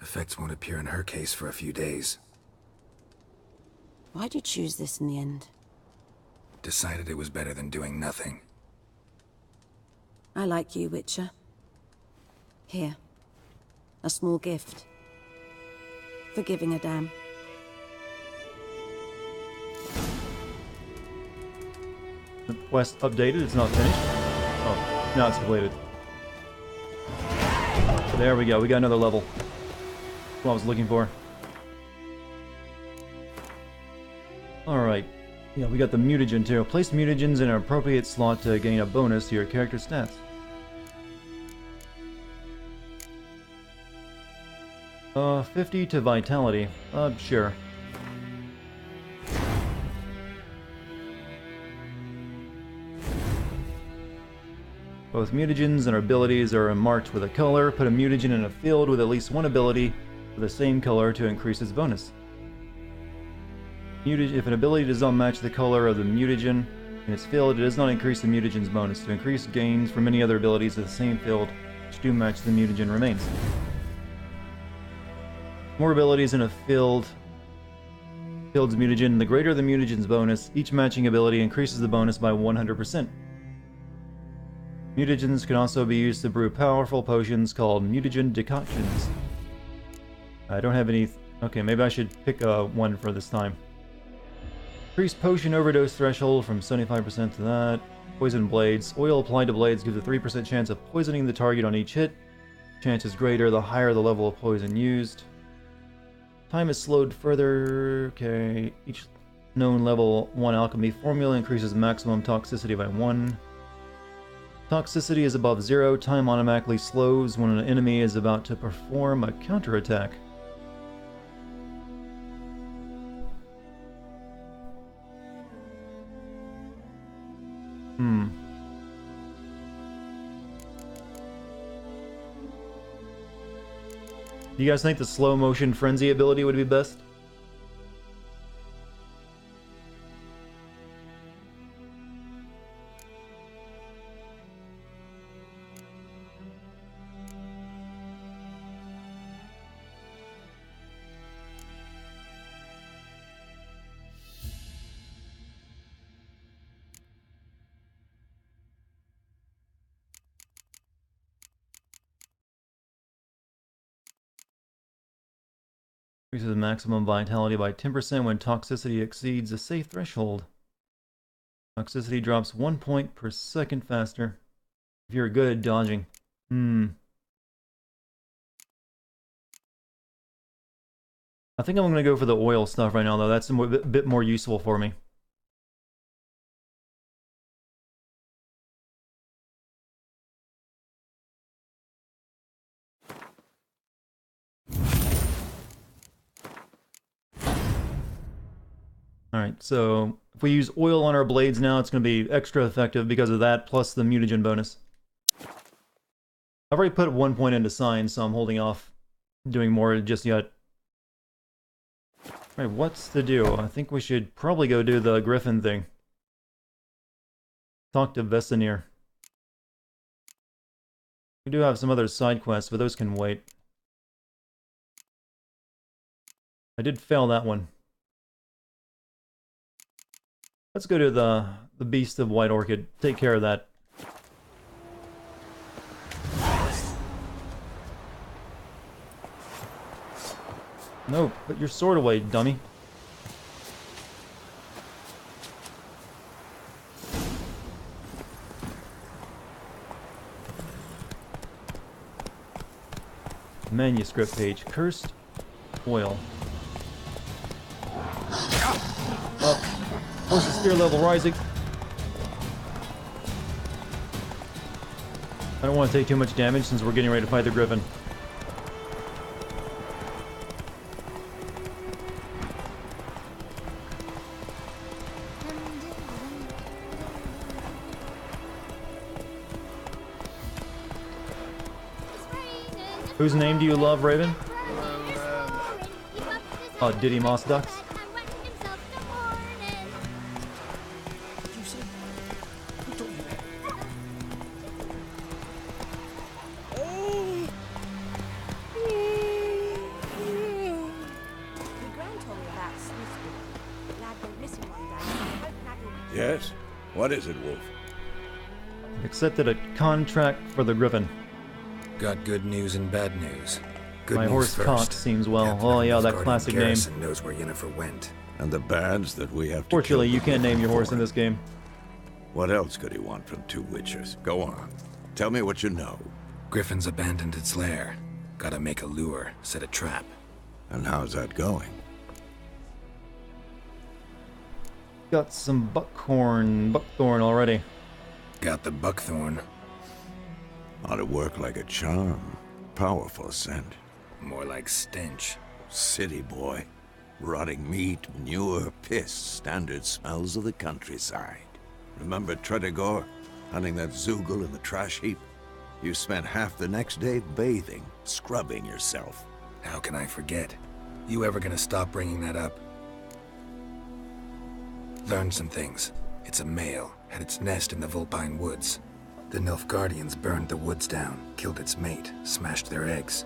Effects won't appear in her case for a few days. Why'd you choose this in the end? Decided it was better than doing nothing. I like you, Witcher. Here. A small gift. For giving a damn. The quest updated, it's not finished. Oh, now it's completed. There we go, we got another level. That's what I was looking for. Alright. Yeah, we got the mutagen too. Place mutagens in an appropriate slot to gain a bonus to your character stats. 50 to vitality. Sure. Both mutagens and abilities are marked with a color. Put a mutagen in a field with at least one ability with the same color to increase its bonus. If an ability does not match the color of the mutagen in its field, it does not increase the mutagen's bonus. To increase gains from any other abilities of the same field which do match the mutagen remains. More abilities in a field's mutagen, the greater the mutagen's bonus. Each matching ability increases the bonus by 100%. Mutagens can also be used to brew powerful potions called mutagen decoctions. I don't have any... Okay, maybe I should pick one for this time. Increase potion overdose threshold from 75% to that. Poison blades. Oil applied to blades gives a 3% chance of poisoning the target on each hit. Chance is greater the higher the level of poison used. Time is slowed further. Okay, each known level 1 alchemy formula increases maximum toxicity by 1. Toxicity is above 0. Time automatically slows when an enemy is about to perform a counterattack. Do you guys think the slow motion frenzy ability would be best? Increases maximum vitality by 10% when toxicity exceeds a safe threshold. Toxicity drops 1 point per second faster if you're good at dodging. I think I'm going to go for the oil stuff right now, though. That's a bit more useful for me. Alright, so if we use oil on our blades now, it's going to be extra effective because of that, plus the mutagen bonus. I've already put 1 point into signs, so I'm holding off doing more just yet. Alright, what's to do? I think we should probably go do the Griffin thing. Talk to Vesemir. We do have some other side quests, but those can wait. I did fail that one. Let's go to the Beast of White Orchid. Take care of that. No, put your sword away, dummy. Manuscript page. Cursed oil. Up. Horse's spear level rising. I don't want to take too much damage since we're getting ready to fight the Griffin. Whose name do you love, Raven? Diddy Moss Ducks? Yes? What is it, Wolf? Accepted a contract for the Griffin. Got good news and bad news. Good My news horse first. Cox seems well. Captain Oh yeah, that Guardian classic name. Garrison knows where Yennefer went. And the bads that we have to Fortunately, kill you can't name your horse in before. this game. What else could he want from two witchers? Go on. Tell me what you know. Griffin's abandoned its lair. Gotta make a lure, set a trap. And how's that going? Got some buckthorn already. Got the buckthorn. Ought to work like a charm. Powerful scent. More like stench. City boy. Rotting meat, manure, piss, standard smells of the countryside. Remember Tredigor? Hunting that Zoogle in the trash heap? You spent half the next day bathing, scrubbing yourself. How can I forget? You ever gonna stop bringing that up? Learned some things. It's a male, had its nest in the Vulpine Woods. The Nilfgaardians burned the woods down, killed its mate, smashed their eggs.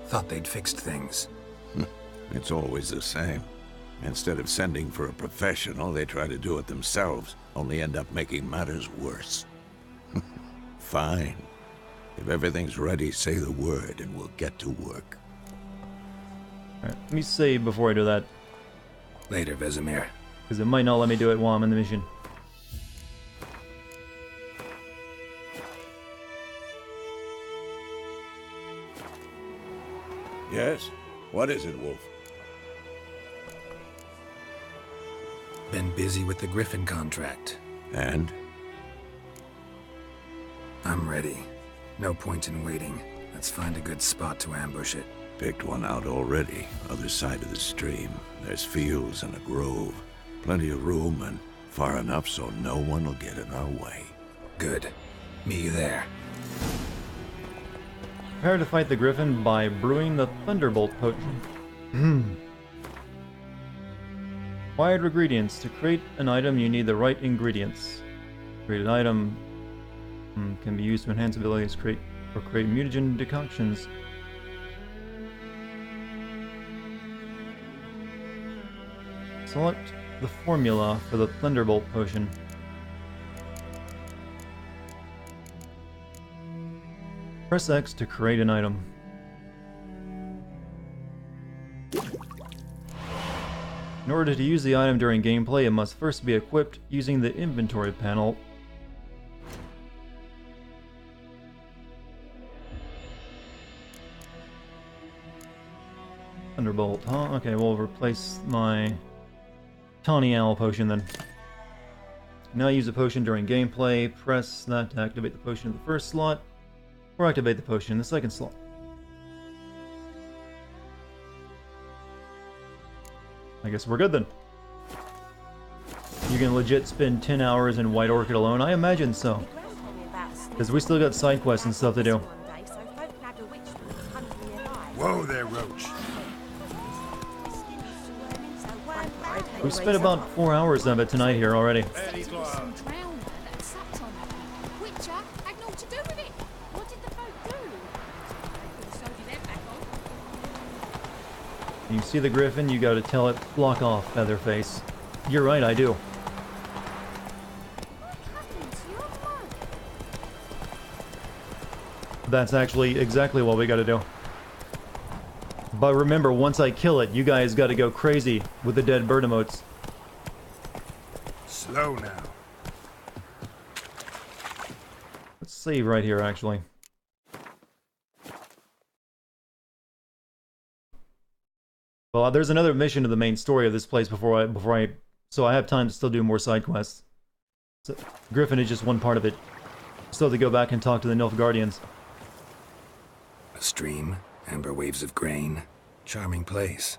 Thought they'd fixed things. It's always the same. Instead of sending for a professional, they try to do it themselves, only end up making matters worse. Fine. If everything's ready, say the word and we'll get to work. Alright, let me save before I do that. Later, Vesemir. Because it might not let me do it while I'm in the mission. Yes? What is it, Wolf? Been busy with the Griffin contract. And? I'm ready. No point in waiting. Let's find a good spot to ambush it. Picked one out already. Other side of the stream. There's fields and a grove. Plenty of room and far enough so no one will get in our way. Good. Meet you there. Prepare to fight the Griffin by brewing the Thunderbolt potion. Required ingredients. To create an item, you need the right ingredients. Create an item can be used to enhance abilities, create mutagen decoctions. Select the formula for the Thunderbolt potion. Press X to create an item. In order to use the item during gameplay, it must first be equipped using the inventory panel. Thunderbolt, huh? Okay, we'll replace my Tawny Owl potion then. Now use a potion during gameplay. Press that to activate the potion in the first slot, or activate the potion in the second slot. I guess we're good then. You can legit spend 10 hours in White Orchid alone? I imagine so. Because we still got side quests and stuff to do. Whoa there, Roach. We've spent about 4 hours of it tonight here already. You see the Griffin, you gotta tell it, block off, Featherface. You're right, I do. That's actually exactly what we gotta do. But remember, once I kill it, you guys gotta go crazy with the dead bird emotes. Slow now. Let's save right here, actually. Well, there's another mission to the main story of this place so I have time to still do more side quests. So, Griffin is just one part of it. Still have to go back and talk to the Nilfgaardians. A stream, amber waves of grain, charming place.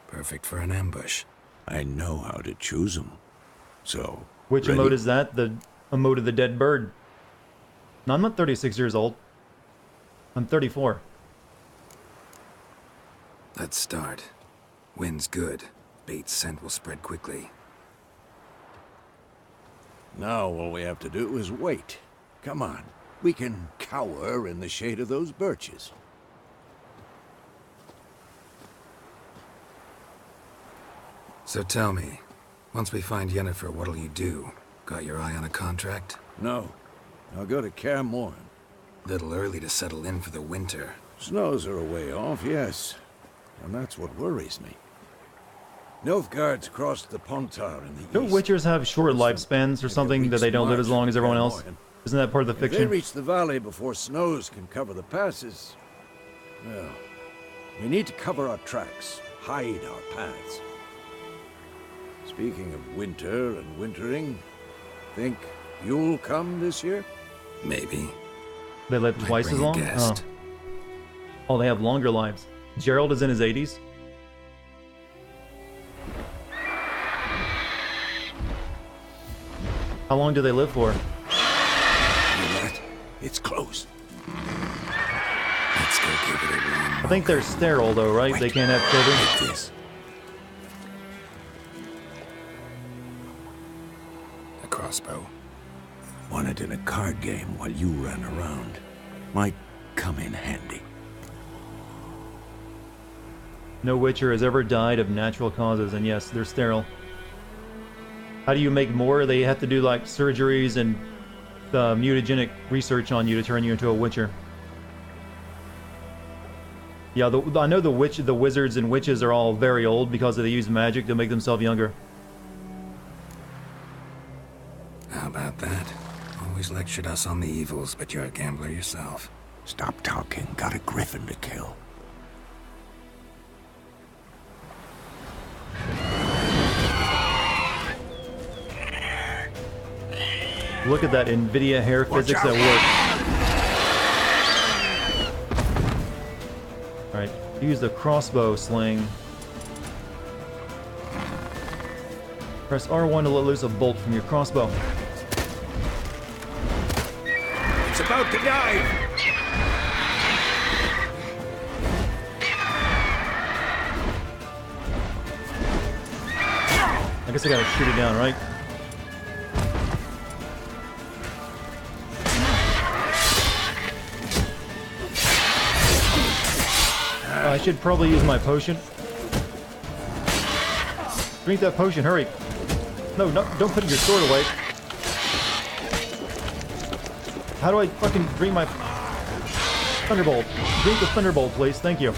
Perfect for an ambush. I know how to choose them. So, which ready? Emote is that? The emote of the dead bird. No, I'm not 36 years old. I'm 34. Let's start. Wind's good. Bait's scent will spread quickly. Now all we have to do is wait. Come on. We can cower in the shade of those birches. So tell me, once we find Yennefer, what'll you do? Got your eye on a contract? No. I'll go to Kaer Morhen. Little early to settle in for the winter. Snows are a way off, yes. And that's what worries me. Nilfgaard's crossed the Pontar in the east. Don't Witchers have short lifespans or something that they don't live as long as everyone else? Isn't that part of the fiction? If they reach the valley before snows can cover the passes, well, we need to cover our tracks, hide our paths. Speaking of winter and wintering, think you'll come this year? Maybe. They live twice as long? Oh, they have longer lives. Gerald is in his 80s. How long do they live for? It's close. Let's go give it a run. I think they're sterile though, right? Wait. They can't have children. Take this. A crossbow. Won it in a card game while you ran around. Might come in handy. No Witcher has ever died of natural causes, and yes, they're sterile. How do you make more? They have to do like surgeries and mutagenic research on you to turn you into a Witcher. Yeah, I know the wizards and witches are all very old because they use magic to make themselves younger. How about that? Always lectured us on the evils, but you're a gambler yourself. Stop talking. Got a griffin to kill. Look at that NVIDIA hair physics at work. Alright, use the crossbow sling. Press R1 to let loose a bolt from your crossbow. It's about to dive! I guess I gotta shoot it down, right? I should probably use my potion. Drink that potion, hurry. No, don't put your sword away. How do I fucking drink my Thunderbolt? Drink the Thunderbolt, please. Thank you.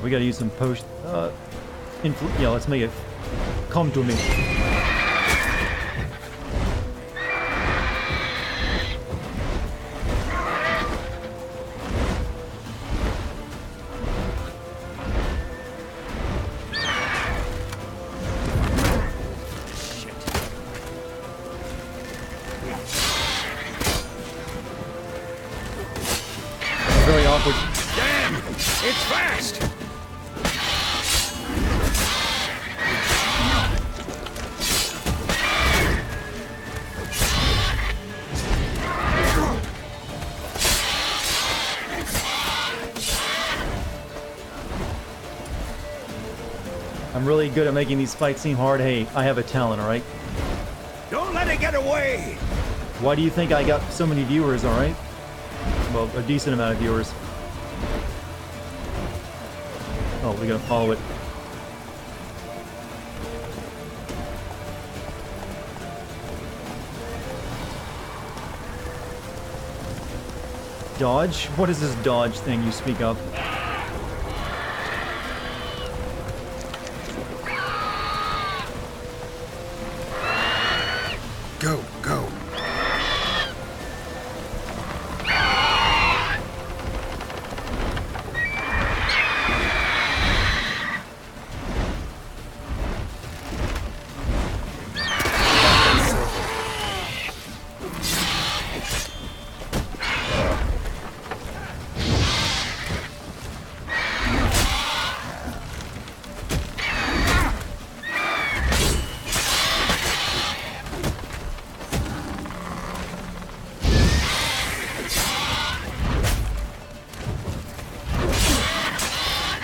We gotta use some potion. Yeah, let's make it come to me. Very awkward. Damn! It's fast! I'm really good at making these fights seem hard. Hey, I have a talent, alright? Don't let it get away! Why do you think I got so many viewers, alright? Well, a decent amount of viewers. Oh, we gotta follow it. Dodge? What is this dodge thing you speak of? Go, go.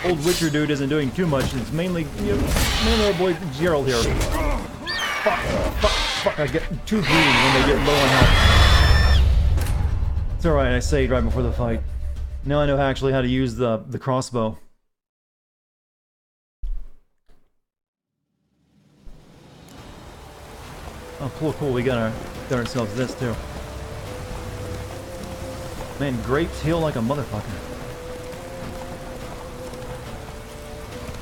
Old Witcher dude isn't doing too much. It's mainly, mainly our boy Gerald here. Fuck, I get too greedy when they get low on health. It's alright, I saved right before the fight. Now I know actually how to use the crossbow. Oh, cool, we got ourselves this too. Man, grapes heal like a motherfucker.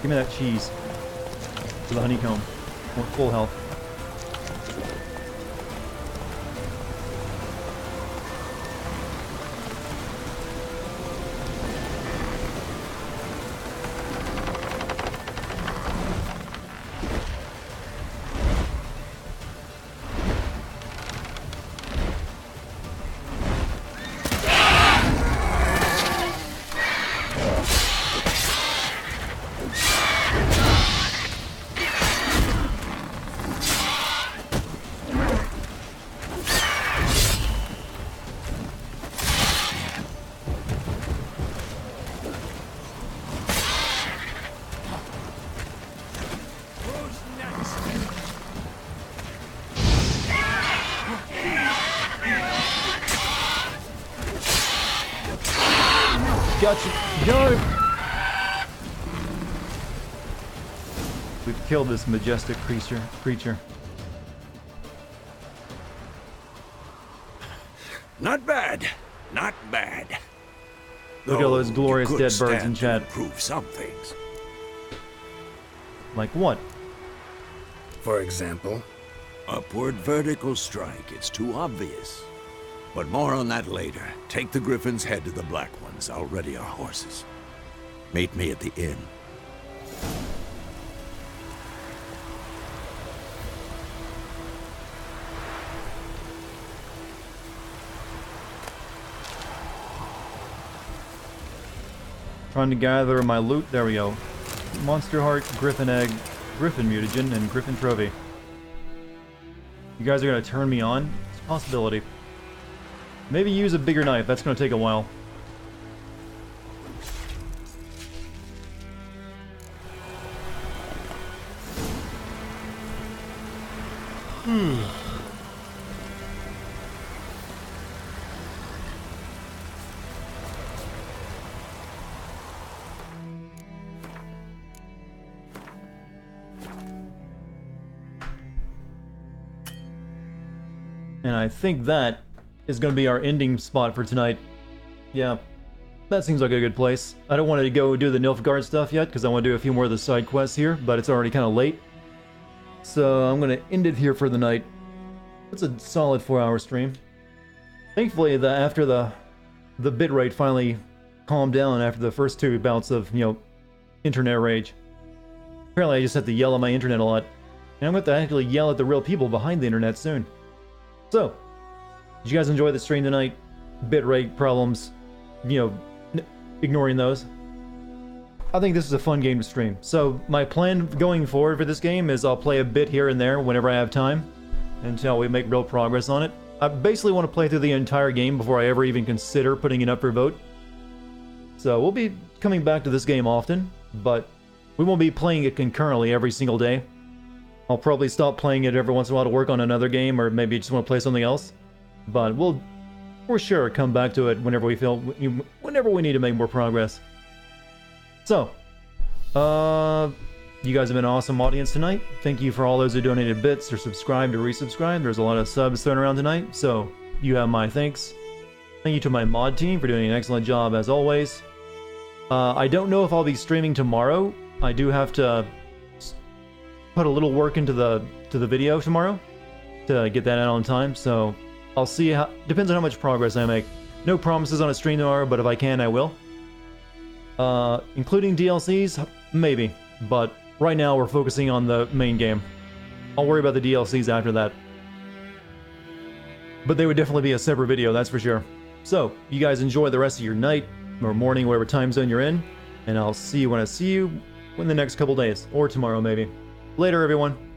Give me that cheese. For the honeycomb. We're full health. Gotcha! Go! We've killed this majestic creature. Not bad. Not bad. Look at all those glorious You could dead birds in stand to chat. improve some things. Like what? For example? Upward vertical strike. It's too obvious. But more on that later. Take the Griffin's head to the Black Ones. I'll ready our horses. Meet me at the inn. Trying to gather my loot. There we go. Monster Heart, Griffin Egg, Griffin Mutagen, and Griffin Trophy. You guys are going to turn me on? It's a possibility. Maybe use a bigger knife. That's going to take a while. And I think that is going to be our ending spot for tonight. Yeah, that seems like a good place. I don't want to go do the Nilfgaard stuff yet, because I want to do a few more of the side quests here, but it's already kind of late. So I'm going to end it here for the night. It's a solid 4-hour stream. Thankfully, after the bitrate finally calmed down after the first 2 bouts of, internet rage. Apparently I just have to yell at my internet a lot. And I'm going to actually yell at the real people behind the internet soon. So, did you guys enjoy the stream tonight? Bitrate problems, ignoring those. I think this is a fun game to stream. So, my plan going forward for this game is I'll play a bit here and there whenever I have time, until we make real progress on it. I basically want to play through the entire game before I ever even consider putting it up for vote. So, we'll be coming back to this game often, but we won't be playing it concurrently every single day. I'll probably stop playing it every once in a while to work on another game, or maybe just want to play something else. But we'll, for sure, come back to it whenever we need to make more progress. So, you guys have been an awesome audience tonight. Thank you for all those who donated bits or subscribed or resubscribed. There's a lot of subs thrown around tonight, so you have my thanks. Thank you to my mod team for doing an excellent job as always. I don't know if I'll be streaming tomorrow. I do have to put a little work into the video tomorrow to get that out on time, so I'll see how, depends on how much progress I make. No promises on a stream tomorrow, but if I can, I will. Including DLCs, maybe, but right now we're focusing on the main game. I'll worry about the DLCs after that. But they would definitely be a separate video, that's for sure. So, you guys enjoy the rest of your night, or morning, whatever time zone you're in, and I'll see you when I see you in the next couple days, or tomorrow maybe. Later, everyone.